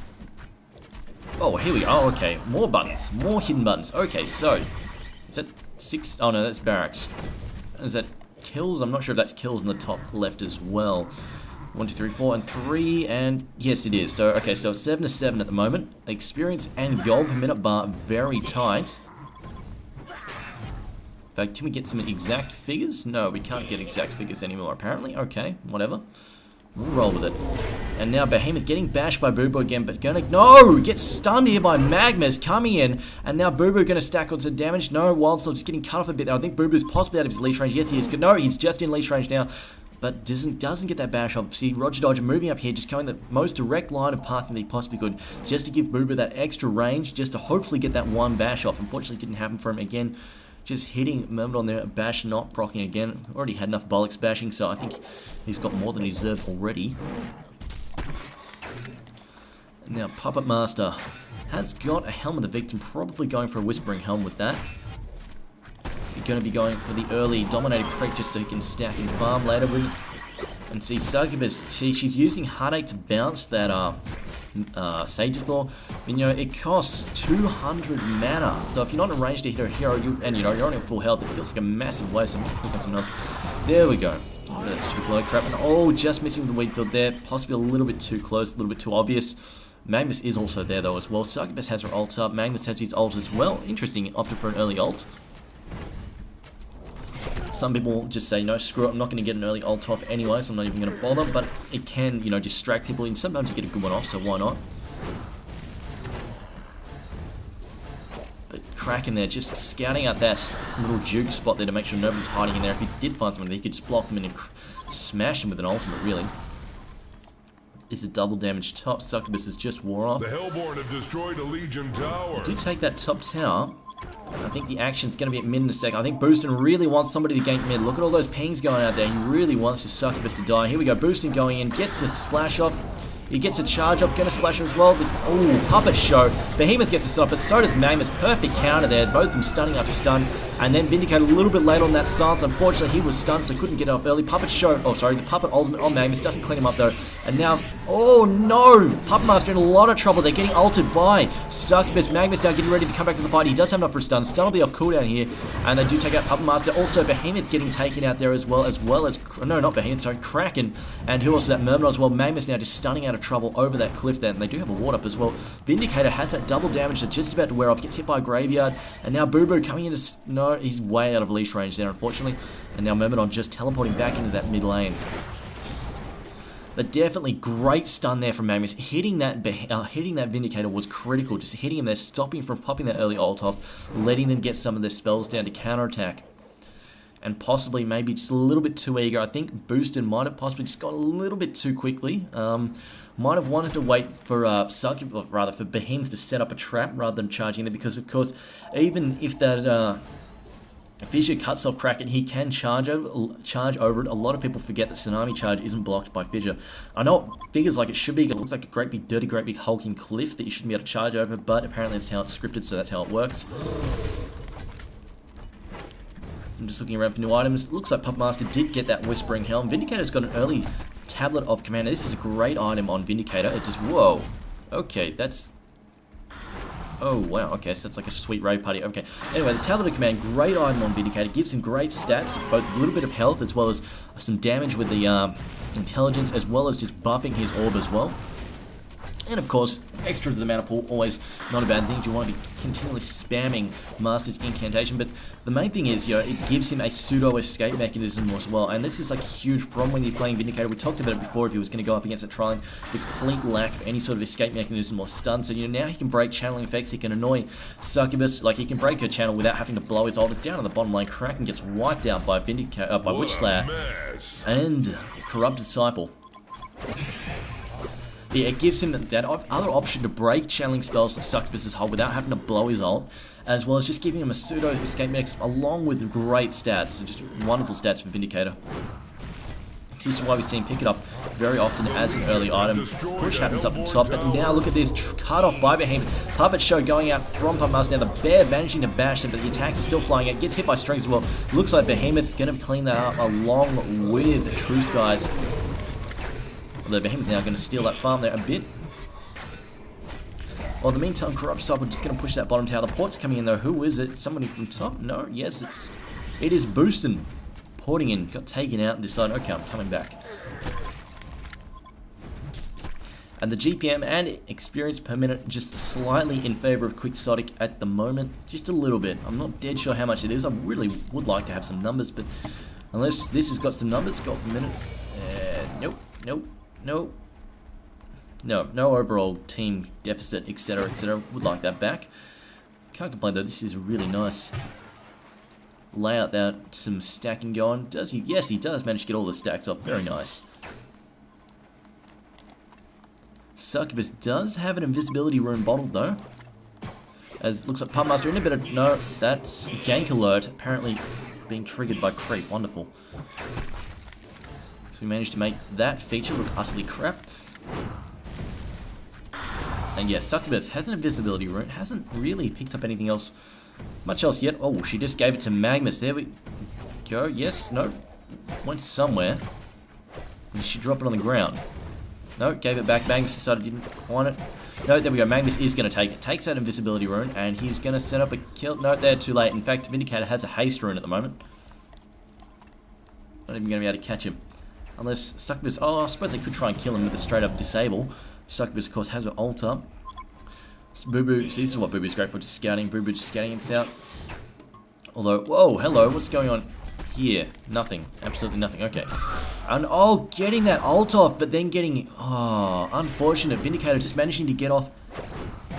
oh here we go, oh, okay, more buttons, more hidden buttons. Okay, so, is that 6, oh no, that's barracks. Is that kills? I'm not sure if that's kills in the top left as well. 1, 2, 3, 4, and 3, and yes it is. So, okay, so it's 7 to 7 at the moment. Experience and gold per minute bar very tight. In fact, can we get some exact figures? No, we can't get exact figures anymore apparently. Okay, whatever. We'll roll with it. And now Behemoth getting bashed by Boo Boo again, but gonna, no! Gets stunned here by Magmas coming in, and now Boo Boo gonna stack on some damage. No, Wildstorm just getting cut off a bit there. I think Boo Boo's possibly out of his leash range. Yes, he is. No, he's just in leash range now, but doesn't get that bash off. See, Roger Dodger moving up here, just going the most direct line of pathing that he possibly could, just to give Boo Boo that extra range, just to hopefully get that one bash off. Unfortunately, it didn't happen for him again. Just hitting Mermaid on there, bash not proccing again. Already had enough bollocks bashing, so I think he's got more than he deserved already. Now Puppet Master has got a Helm of the Victim, probably going for a Whispering Helm with that. You're going to be going for the early Dominated Creep just so he can stack and farm later with. And see Succubus, she's using Heartache to bounce that Sage's Law, but, you know, it costs 200 mana, so if you're not in range to hit a hero, and you know, you're only at full health, it feels like a massive waste. I'm going to click on something else. There we go. Oh, that stupid glow crap, and oh, just missing the weed field there, possibly a little bit too close, a little bit too obvious. Magnus is also there though as well. Succubus has her ult up, Magnus has his ult as well. Interesting, opted for an early ult. Some people just say, no, screw it, I'm not going to get an early ult off anyway, so I'm not even going to bother, but it can, you know, distract people, and sometimes you get a good one off, so why not? But Kraken there, just scouting out that little juke spot there to make sure nobody's hiding in there. If he did find someone, he could just block them in and smash them with an ultimate, really. Is a double damage top. Succubus has just wore off. The Hellborn have destroyed a Legion tower. Do take that top tower. I think the action's going to be at mid in a second. I think Boostin really wants somebody to gank mid. Look at all those pings going out there. He really wants his Succubus to die. Here we go. Boostin going in. Gets the splash off. He gets a charge off. Gonna splash her as well. Oh, Puppet Show. Behemoth gets the stop, but so does Magnus. Perfect counter there. Both of them stunning after stun. And then Vindicator a little bit late on that silence. Unfortunately, he was stunned, so couldn't get it off early. Puppet Show. Oh, sorry. The Puppet ultimate on Magnus. Doesn't clean him up, though. And now, oh no! Puppet Master in a lot of trouble. They're getting ulted by Succubus. Magnus now getting ready to come back to the fight. He does have enough for a stun. Stun will be off cooldown here. And they do take out Puppet Master. Also, Behemoth getting taken out there as well as, no, not Behemoth, sorry, Kraken. And who else is that? Myrmidon as well. Magnus now just stunning out of trouble over that cliff there. And they do have a ward up as well. Vindicator has that double damage that's just about to wear off. Gets hit by a graveyard. And now Boo Boo coming into, no, he's way out of leash range there, unfortunately. And now Myrmidon just teleporting back into that mid lane. But definitely great stun there from Magnus. Hitting that Vindicator was critical. Just hitting him there, stopping from popping that early ult off, letting them get some of their spells down to counterattack. And possibly maybe just a little bit too eager. I think Boosted might have possibly just gone a little bit too quickly. Might have wanted to wait for for Behemoth to set up a trap rather than charging it, because of course, even if that Fissure cuts off Kraken, he can charge over it. A lot of people forget that Tsunami charge isn't blocked by Fissure. I know it figures like it should be. It looks like a great big dirty, great big hulking cliff that you shouldn't be able to charge over, but apparently that's how it's scripted, so that's how it works. I'm just looking around for new items. Looks like Puppet Master did get that Whispering Helm. Vindicator's got an early Tablet of Command. Now, this is a great item on Vindicator. It just, whoa. Okay, that's... Oh, wow. Okay, so that's like a sweet rave party. Okay. Anyway, the Tablet of Command, great item on Vindicator. Gives him great stats, both a little bit of health as well as some damage with the intelligence, as well as just buffing his orb as well. And of course, extra to the mana pool, always not a bad thing. You want to be continually spamming Master's Incantation, but the main thing is, you know, it gives him a pseudo escape mechanism as well. And this is like a huge problem when you're playing Vindicator. We talked about it before if he was going to go up against a Trialing, the complete lack of any sort of escape mechanism or stun. So, you know, now he can break channeling effects. He can annoy Succubus, like he can break her channel without having to blow his ult. It's down on the bottom lane. Kraken gets wiped out by by Witch Slayer and Corrupt Disciple. It gives him that other option to break channeling spells like Succubus's Hull without having to blow his ult, as well as just giving him a pseudo escape mechanics along with great stats. Just wonderful stats for Vindicator. This is why we see him pick it up very often as an early item. Push happens up the top, but now look at this, cut off by Behemoth. Puppet Show going out from Puppet Master. Now the Bear managing to bash him, but the attacks are still flying out. Gets hit by strings as well. Looks like Behemoth going to clean that up along with True Skies. Although Behemoth now going to steal that farm there a bit. Well, in the meantime, Corrupt Sub, we're just going to push that bottom tower. The port's coming in though. Who is it? Somebody from top? No, yes, it is Boostin. Porting in, got taken out and decided, okay, I'm coming back. And the GPM and experience per minute just slightly in favor of Quixotic at the moment. Just a little bit. I'm not dead sure how much it is. I really would like to have some numbers, but unless this has got some numbers, got a minute. Nope. No overall team deficit, etc., etc. Would like that back. Can't complain though, this is really nice. Layout there, some stacking going. Does he? Yes, he does manage to get all the stacks off. Very nice. Succubus does have an invisibility rune bottled though. As looks like Puppet Master in a bit of... No, that's gank alert. Apparently being triggered by creep. Wonderful. So we managed to make that feature look utterly crap. And yes, Succubus has an invisibility rune. Hasn't really picked up anything else. Much else yet. Oh, she just gave it to Magnus. There we go. Yes, no. Went somewhere. Did she drop it on the ground? No, gave it back. Magnus decided didn't want it. No, there we go. Magnus is going to take it. Takes that invisibility rune, and he's going to set up a kill. No, they're too late. In fact, Vindicator has a haste rune at the moment. Not even going to be able to catch him. Unless Succubus... Oh, I suppose they could try and kill him with a straight-up disable. Succubus, of course, has her ult up. Boo Boo, see, this is what Boo Boo's great for, just scouting. Boo Boo just scouting and out. Although, whoa, hello, what's going on here? Nothing, absolutely nothing, okay. And, oh, getting that ult off, but then getting, oh, unfortunate. Vindicator just managing to get off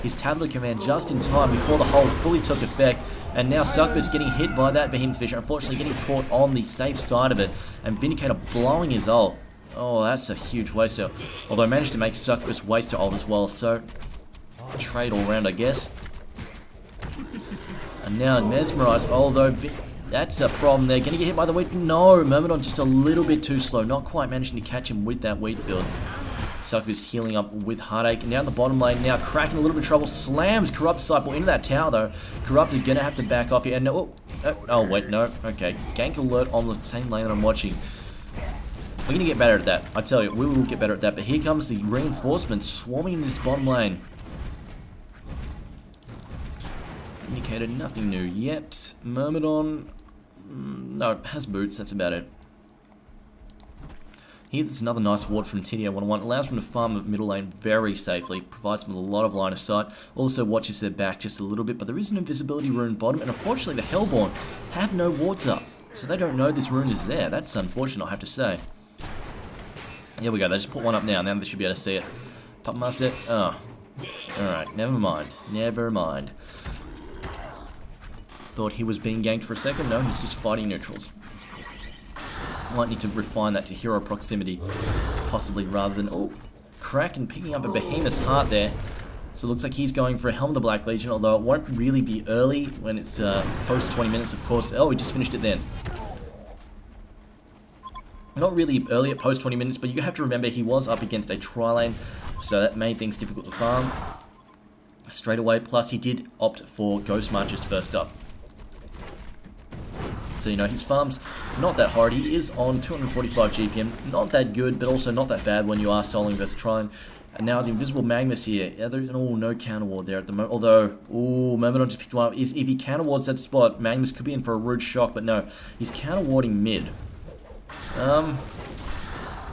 his tablet command just in time before the hold fully took effect. And now Succubus getting hit by that Behemoth Fisher, unfortunately getting caught on the safe side of it. And Vindicator blowing his ult. Oh, that's a huge waste. So, although I managed to make Succubus waste her ult as well, so... trade all round, I guess. And now Mesmerize, although that's a problem. They're going to get hit by the wheat. No, Myrmidon just a little bit too slow. Not quite managing to catch him with that wheat field. Succubus healing up with Heartache. And down the bottom lane now, cracking a little bit of trouble. Slams Corrupt Disciple into that tower though. Corrupted going to have to back off here. And oh wait, no. Okay, gank alert on the same lane that I'm watching. We're going to get better at that. I tell you, we will get better at that. But here comes the reinforcements swarming in this bottom lane. Indicator, nothing new yet. Myrmidon, no, has boots, that's about it. Here, there's another nice ward from TDA 101. Allows them to farm the middle lane very safely. Provides them with a lot of line of sight. Also watches their back just a little bit. But there is an invisibility rune bottom. And unfortunately, the Hellborn have no wards up. So they don't know this rune is there. That's unfortunate, I have to say. Here we go. They just put one up now. Now they should be able to see it. Puppet Master. Oh. Alright, never mind. Never mind. Thought he was being ganked for a second. No, he's just fighting neutrals. Might need to refine that to hero proximity, possibly, rather than... Oh, Kraken picking up a Behemoth's Heart there. So it looks like he's going for a Helm of the Black Legion, although it won't really be early when it's post 20 minutes, of course. Oh, we just finished it then. Not really early at post 20 minutes, but you have to remember he was up against a tri-lane, so that made things difficult to farm straight away. Plus, he did opt for Ghost Marches first up. So, you know, his farm's not that hard. He is on 245 GPM. Not that good, but also not that bad when you are soloing versus trying. And now the Invisible Magnus here. Oh, no counter ward there at the moment. Although, oh, Myrmidon just picked one up. If he counter wards that spot, Magnus could be in for a rude shock, but no. He's counter warding mid. I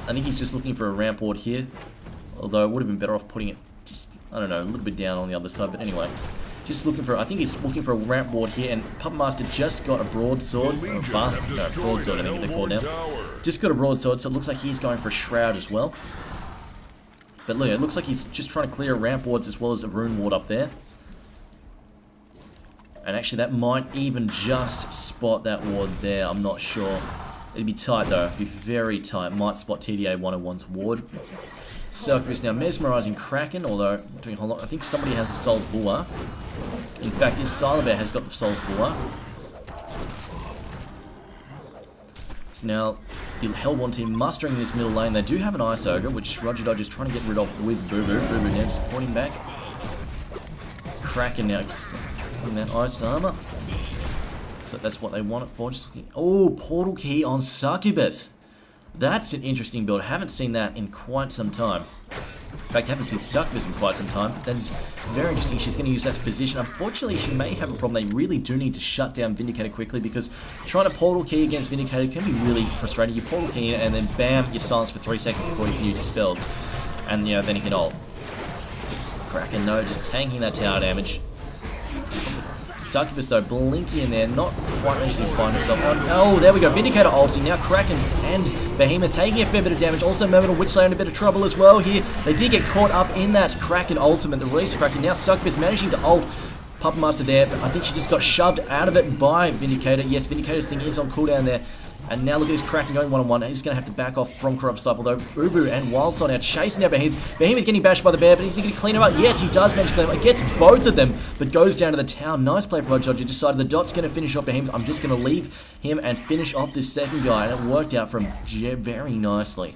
think he's just looking for a ramp ward here. Although it would have been better off putting it just, I don't know, a little bit down on the other side. But anyway. Just looking for, I think he's looking for a ramp ward here, and Puppet Master just got a broadsword, or bastard, no, broadsword I think they call it now. Just got a broadsword, so it looks like he's going for a shroud as well. But look, it looks like he's just trying to clear ramp wards as well as a rune ward up there. And actually that might even just spot that ward there, I'm not sure. It'd be tight though, it'd be very tight, might spot TDA 101's ward. Succubus now mesmerizing Kraken, although doing a whole lot. I think somebody has the Soul's Bulwark. In fact, his Silebear has got the Soul's Bulwark. So now the Hellborn team mustering in this middle lane. They do have an Ice Ogre, which Roger Dodge is trying to get rid of with Boo Boo. Boo Boo now just pointing back. Kraken now in that Ice Armor. So that's what they want it for. Just looking. Oh, Portal Key on Succubus. That's an interesting build. I haven't seen that in quite some time. In fact, I haven't seen Succubus in quite some time. But that is very interesting. She's going to use that to position. Unfortunately, she may have a problem. They really do need to shut down Vindicator quickly because trying to Portal Key against Vindicator can be really frustrating. You Portal Key and then bam, you're silenced for 3 seconds before you can use your spells. And, you know, then you can ult. Kraken, no, just tanking that tower damage. Succubus though, blinky in there, not quite managing to find herself. Oh, there we go, Vindicator ulting. Now Kraken and Behemoth taking a fair bit of damage. Also Mermaid and Witchslayer in a bit of trouble as well here. They did get caught up in that Kraken ultimate, the release of Kraken. Now Succubus managing to ult Puppet Master there, but I think she just got shoved out of it by Vindicator. Yes, Vindicator's thing is on cooldown there. And now look at this Kraken going one-on-one. He's going to have to back off from Corrupt Disciple though. Boo Boo and Wildsoul now chasing down Behemoth. Behemoth getting bashed by the bear, but is he going to clean him up? Yes, he does manage to clean him up. Gets both of them, but goes down to the town. Nice play from Roger. Decided the Dot's going to finish off Behemoth. I'm just going to leave him and finish off this second guy. And it worked out for him very nicely.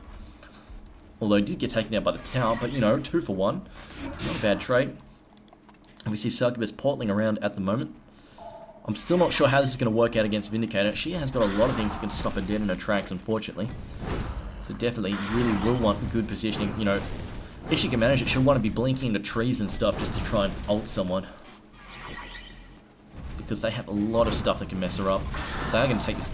Although he did get taken out by the tower, but you know, 2 for 1. Not a bad trade. And we see Succubus portaling around at the moment. I'm still not sure how this is going to work out against Vindicator. She has got a lot of things that can stop her dead in her tracks, unfortunately. So definitely really will want good positioning. You know, if she can manage it, she'll want to be blinking into trees and stuff just to try and ult someone. Because they have a lot of stuff that can mess her up. They are going to take this.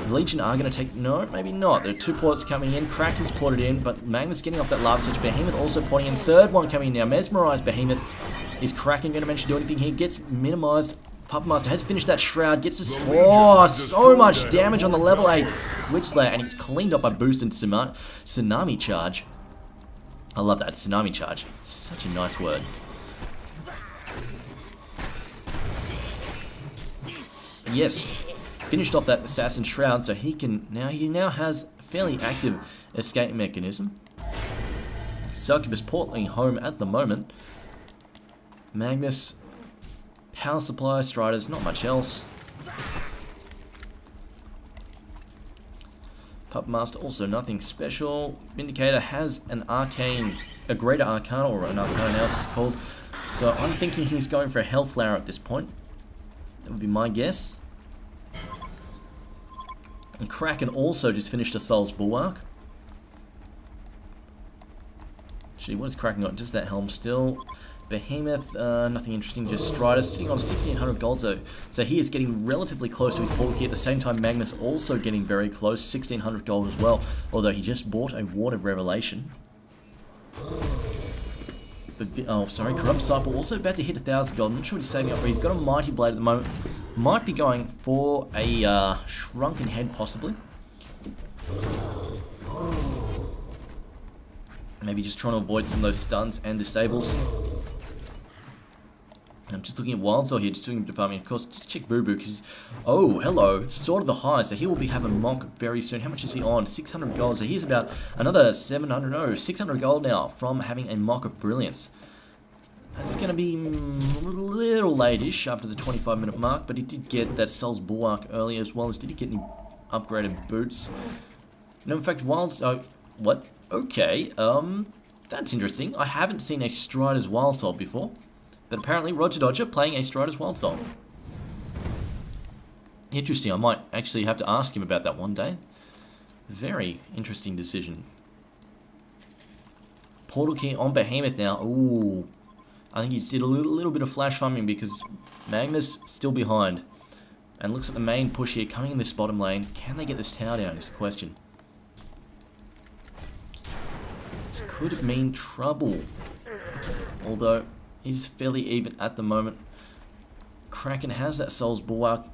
The Legion are going to take... No, maybe not. There are 2 ports coming in. Kraken's ported in, but Magnus getting off that lava switch. Behemoth also porting in. Third one coming in now. Mesmerized Behemoth. Is Kraken going to manage to do anything here? Gets minimized. Puppet Master has finished that shroud, gets a so much damage on the level 8 Witchslayer, and he's cleaned up by boosted Tsunami Charge. I love that, Tsunami Charge. Such a nice word. Yes, finished off that Assassin Shroud, so he now has a fairly active escape mechanism. Succubus portaling home at the moment. Magnus... Power supply, Striders, not much else. Puppet Master, also nothing special. Vindicator has an arcane, a greater arcana, or an arcana now as it's called. So I'm thinking he's going for a health flower at this point. That would be my guess. And Kraken also just finished a Soul's Bulwark. Actually, what is Kraken got? Just that helm still. Behemoth, nothing interesting, just Strider, sitting on 1600 gold, so he is getting relatively close to his portal key. At the same time, Magnus also getting very close, 1600 gold as well, although he just bought a Ward of Revelation. But, oh, sorry, Corrupt Disciple also about to hit 1000 gold. I'm not sure what he's saving up for. He's got a Mighty Blade at the moment. Might be going for a Shrunken Head, possibly. Maybe just trying to avoid some of those stuns and disables. I'm just looking at Wildsoul here, just doing a bit of farming. Of course, just check Boo Boo, because... Oh, hello. Sword of the High. So he will be having Mock very soon. How much is he on? 600 gold. So he's about another 700... No, 600 gold now from having a Mock of Brilliance. That's going to be a little late-ish after the 25-minute mark, but he did get that Soul's Bulwark earlier as well as... Did he get any upgraded boots? No, in fact, Wildsoul... What? Okay, that's interesting. I haven't seen a Strider's Wildsoul before. But apparently Roger Dodger playing a Strider's Wildsoul. Interesting, I might actually have to ask him about that one day. Very interesting decision. Portal key on Behemoth now. Ooh. I think he just did a little bit of flash farming because Magnus still behind. And looks at the main push here, coming in this bottom lane. Can they get this tower down is the question. This could mean trouble. Although... He's fairly even at the moment. Kraken has that Soul's Bulwark.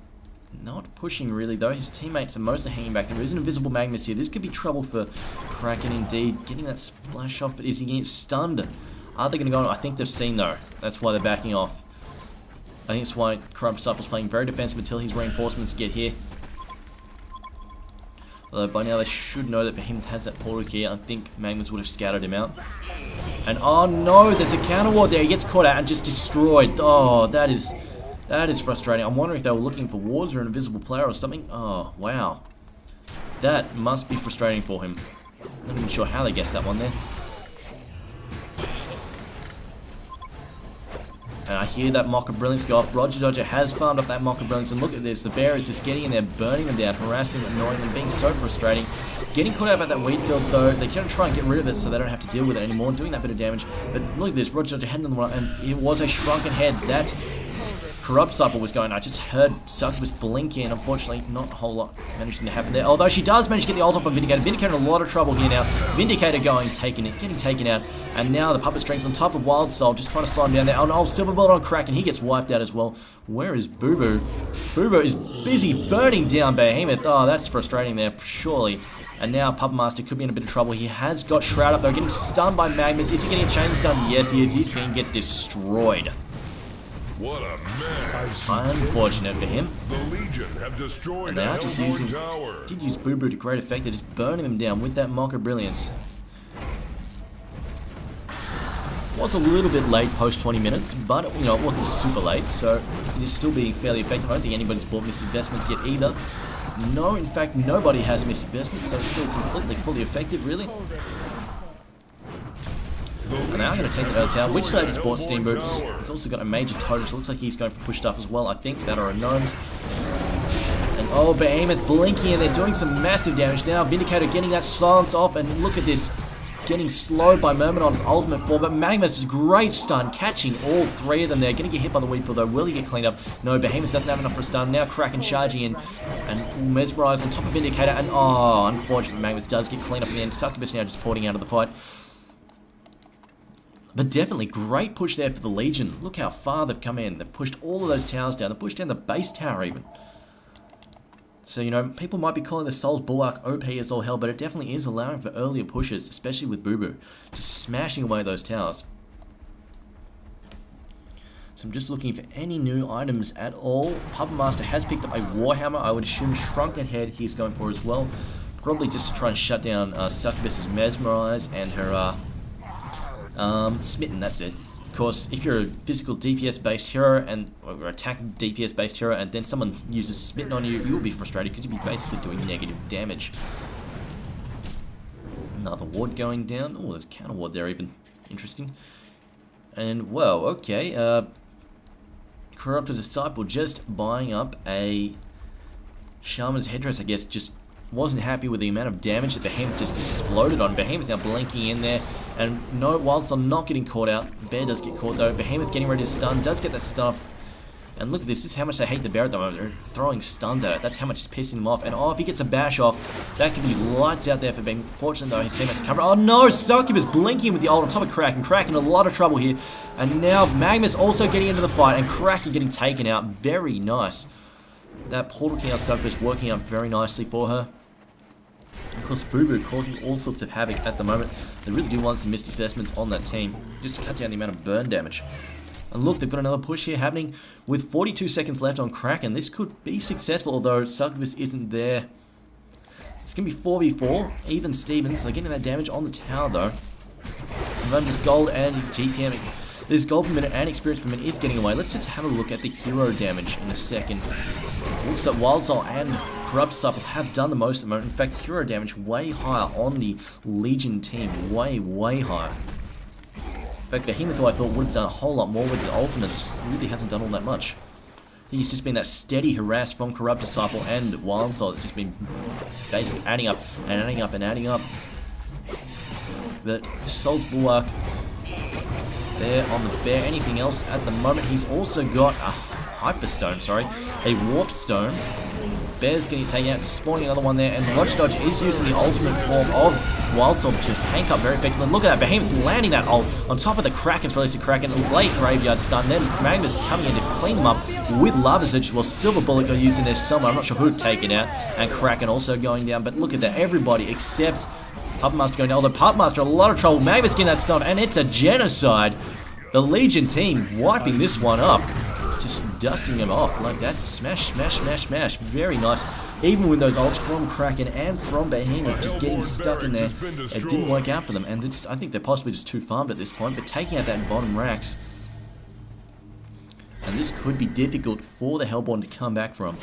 Not pushing really though. His teammates are mostly hanging back. There is an invisible Magnus here. This could be trouble for Kraken indeed. Getting that splash off, but is he getting stunned? Are they going to go on? I think they've seen though. That's why they're backing off. I think it's why Corrupt Disciple's playing very defensive until his reinforcements get here. Although by now they should know that Behemoth has that portal key. I think Magnus would have scouted him out. And oh no, there's a counter ward there. He gets caught out and just destroyed. Oh, that is frustrating. I'm wondering if they were looking for wards or an invisible player or something. Oh, wow. That must be frustrating for him. Not even sure how they guessed that one there. And I hear that Mock of Brilliance go off. Roger Dodger has farmed up that Mock of Brilliance, and look at this. The bear is just getting in there, burning them down, harassing them, annoying them, being so frustrating. Getting caught out by that wheat field though. They're going to try and get rid of it so they don't have to deal with it anymore, doing that bit of damage. But look at this, Roger Dodger heading on the one, and it was a shrunken head. That Corrupt Cycle was going. I just heard Succubus blinking, and unfortunately not a whole lot managing to happen there. Although she does manage to get the ult up on Vindicator. Vindicator in a lot of trouble here now. Vindicator getting taken out. And now the Puppet Strings on top of Wild Soul, just trying to slow him down there. Oh no, Silver Bullet on Kraken, he gets wiped out as well. Where is Boo Boo? Boo Boo is busy burning down Behemoth. Oh, that's frustrating there, surely. And now Puppet Master could be in a bit of trouble. He has got Shroud up though, getting stunned by Magnus. Is he getting a chain stun? Yes, he is. He's going to get destroyed. What a mess. Unfortunate for him. The Legion have destroyed And they are just using, did use Boo Boo to great effect. They're just burning them down with that Mock of Brilliance. Was a little bit late post 20 minutes, but you know, it wasn't super late, so it is still being fairly effective. I don't think anybody's bought Mystic Vestments yet either. No, in fact, nobody has Mystic Vestments, so it's still completely fully effective, really. And now I'm going to take the early tower. Which side has bought Steam Boots? He's also got a major totem, so it looks like he's going for push stuff as well, I think, that are a gnomes. And oh, Behemoth blinking, and they're doing some massive damage now. Vindicator getting that silence off, and look at this. Getting slowed by Myrmidon's ultimate form, but Magnus is great stun, catching all three of them there. Going to get hit by the weed field though. Will he get cleaned up? No, Behemoth doesn't have enough for a stun. Now Kraken charging in and Mesmerize on top of Vindicator, and oh, unfortunately Magnus does get cleaned up in the end. Succubus now just porting out of the fight. But definitely great push there for the Legion. Look how far they've come in. They've pushed all of those towers down. They've pushed down the base tower even. So, you know, people might be calling the Souls Bulwark OP as all hell, but it definitely is allowing for earlier pushes, especially with Boo Boo. Just smashing away those towers. So I'm just looking for any new items at all. Puppet Master has picked up a Warhammer. I would assume Shrunken Head he's going for as well. Probably just to try and shut down Succubus's Mesmerize and her Smitten, that's it. Of course, if you're a physical DPS based hero or attack DPS based hero and then someone uses Smitten on you, you will be frustrated because you'll be basically doing negative damage. Another ward going down. Oh, there's a counter ward there even. Interesting. And whoa, okay. Corrupted Disciple just buying up a Shaman's Headdress, I guess, just wasn't happy with the amount of damage that Behemoth just exploded on. Behemoth now blinking in there, and no, whilst I'm not getting caught out, Bear does get caught though. Behemoth getting ready to stun, does get that stuff. And look at this, this is how much they hate the Bear at the moment. They're throwing stuns at it, that's how much it's pissing them off. And oh, if he gets a bash off, that could be lights out there for Behemoth. Fortunate though, his teammates cover. Oh no, Succubus blinking with the ult on top of Kraken. Kraken in a lot of trouble here. And now Magnus also getting into the fight, and Kraken getting taken out. Very nice. That portal key on Succubus working out very nicely for her. Of course, Boo Boo causing all sorts of havoc at the moment. They really do want some Mystic Vestments on that team, just to cut down the amount of burn damage. And look, they've got another push here happening with 42 seconds left on Kraken. This could be successful, although Succubus isn't there. It's going to be 4v4, even Stevens, so they're getting that damage on the tower though. And this gold and GPM, this gold per minute and experience per minute is getting away. Let's just have a look at the hero damage in a second. Looks like Wild Soul and Corrupt Disciple have done the most at the moment. In fact, hero damage way higher on the Legion team. Way higher. In fact, Behemoth, who I thought would have done a whole lot more with the ultimates, really hasn't done all that much. I think it's just been that steady harass from Corrupt Disciple and Wild Soul that's just been basically adding up and adding up and adding up. But Souls Bulwark there on the Bear. Anything else at the moment? He's also got a Hyperstone, sorry, a Warp Stone. Bear's getting taken out, spawning another one there, and Watch Dodge is using the ultimate form of Wild Soul to tank up very effectively. Look at that, Behemoth's landing that ult on top of the Kraken's releasing Kraken, late Graveyard Stun, then Magnus coming in to clean them up with Lava Surge. Well, Silver Bullet got used in there somewhere, I'm not sure who'd taken out, and Kraken also going down, but look at that, everybody except Puppet Master going down, although Puppet Master a lot of trouble, Magnus getting that stun, and it's a genocide. The Legion team wiping this one up. Just dusting them off like that. Smash, smash, smash, smash. Very nice. even with those ults from Kraken and from Behemoth just getting stuck in there, it didn't work out for them. And I think they're possibly just too farmed at this point, but taking out that bottom racks, and this could be difficult for the Hellborn to come back from.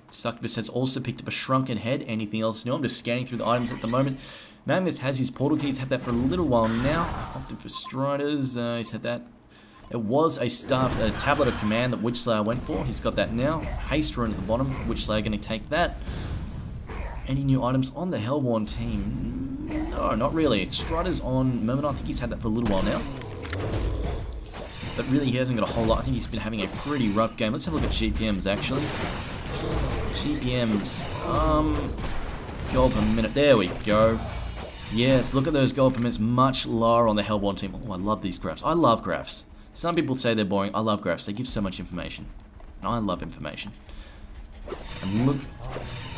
Succubus has also picked up a shrunken head. Anything else new? I'm just scanning through the items at the moment. Magnus has his portal keys, had that for a little while now. Opted for Striders, he's had that. It was a tablet of command that Witchslayer went for. He's got that now. Haste rune at the bottom. Witchslayer going to take that. Any new items on the Hellborn team? No, not really. It's Striders on Merman. I think he's had that for a little while now. But really, he hasn't got a whole lot. I think he's been having a pretty rough game. Let's have a look at GPMs, actually. GPMs. Gold per minute. There we go. Yes, look at those gold per minutes. Much lower on the Hellborn team. Oh, I love these graphs. I love graphs. Some people say they're boring. I love graphs. They give so much information. I love information. And look,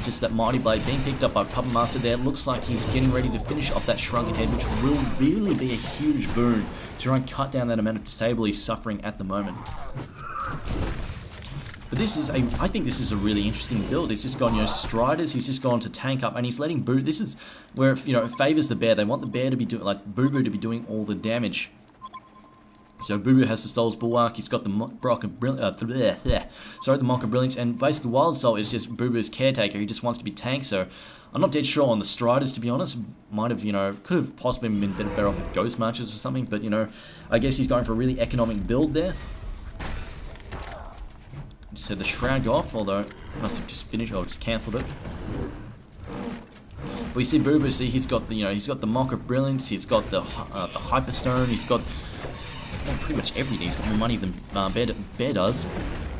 just that Mighty Blade being picked up by Puppet Master there. Looks like he's getting ready to finish off that Shrunken Head, which will really be a huge boon to try and cut down that amount of disable he's suffering at the moment. But this is I think this is a really interesting build. He's just gone, you know, Striders, he's just gone to tank up, and he's letting Boo. This is where, you know, it favors the bear. They want the bear to be doing, like, Boo Boo to be doing all the damage. So Boo Boo has the Soul's Bulwark, he's got the Mock of Brilliance, and basically Wild Soul is just Boo Boo's caretaker. He just wants to be tanked, so I'm not dead sure on the Striders, to be honest. Might have, you know, could have possibly been better off with Ghost Marches or something, but, you know, I guess he's going for a really economic build there. Just had the Shroud go off, although it must have just finished or just cancelled it. But we see Boo Boo, see he's got the, you know, he's got the Mock of Brilliance, he's got the Hyperstone, he's got pretty much everything. He's got more money than Bear does,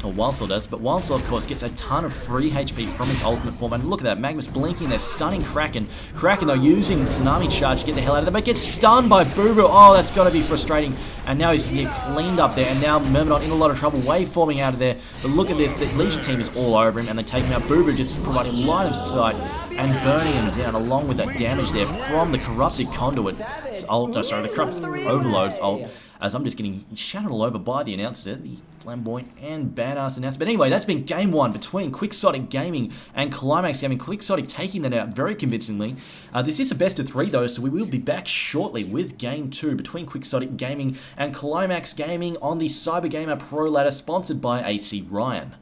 or Wildsoul does, but Wildsoul, of course, gets a ton of free HP from his ultimate form, and look at that, Magnus blinking there, stunning Kraken. Kraken, though, using Tsunami Charge to get the hell out of there, but gets stunned by Boo Boo. Oh, that's got to be frustrating, and now he's cleaned up there, and now Myrmidon in a lot of trouble, waveforming out of there, but look at this, the Legion team is all over him, and they take him out. Boo Boo just providing line of sight, and burning him down, along with that damage there from the Corrupted Conduit's ult, no, sorry, the Corrupted Overload's ult, as I'm just getting shouted all over by the announcer, the flamboyant and badass announcer. But anyway, that's been game one between Quixotic Gaming and Qlimax Gaming. Quixotic taking that out very convincingly. This is a best of 3 though, so we will be back shortly with game 2 between Quixotic Gaming and Qlimax Gaming on the Cyber Gamer Pro Ladder, sponsored by AC Ryan.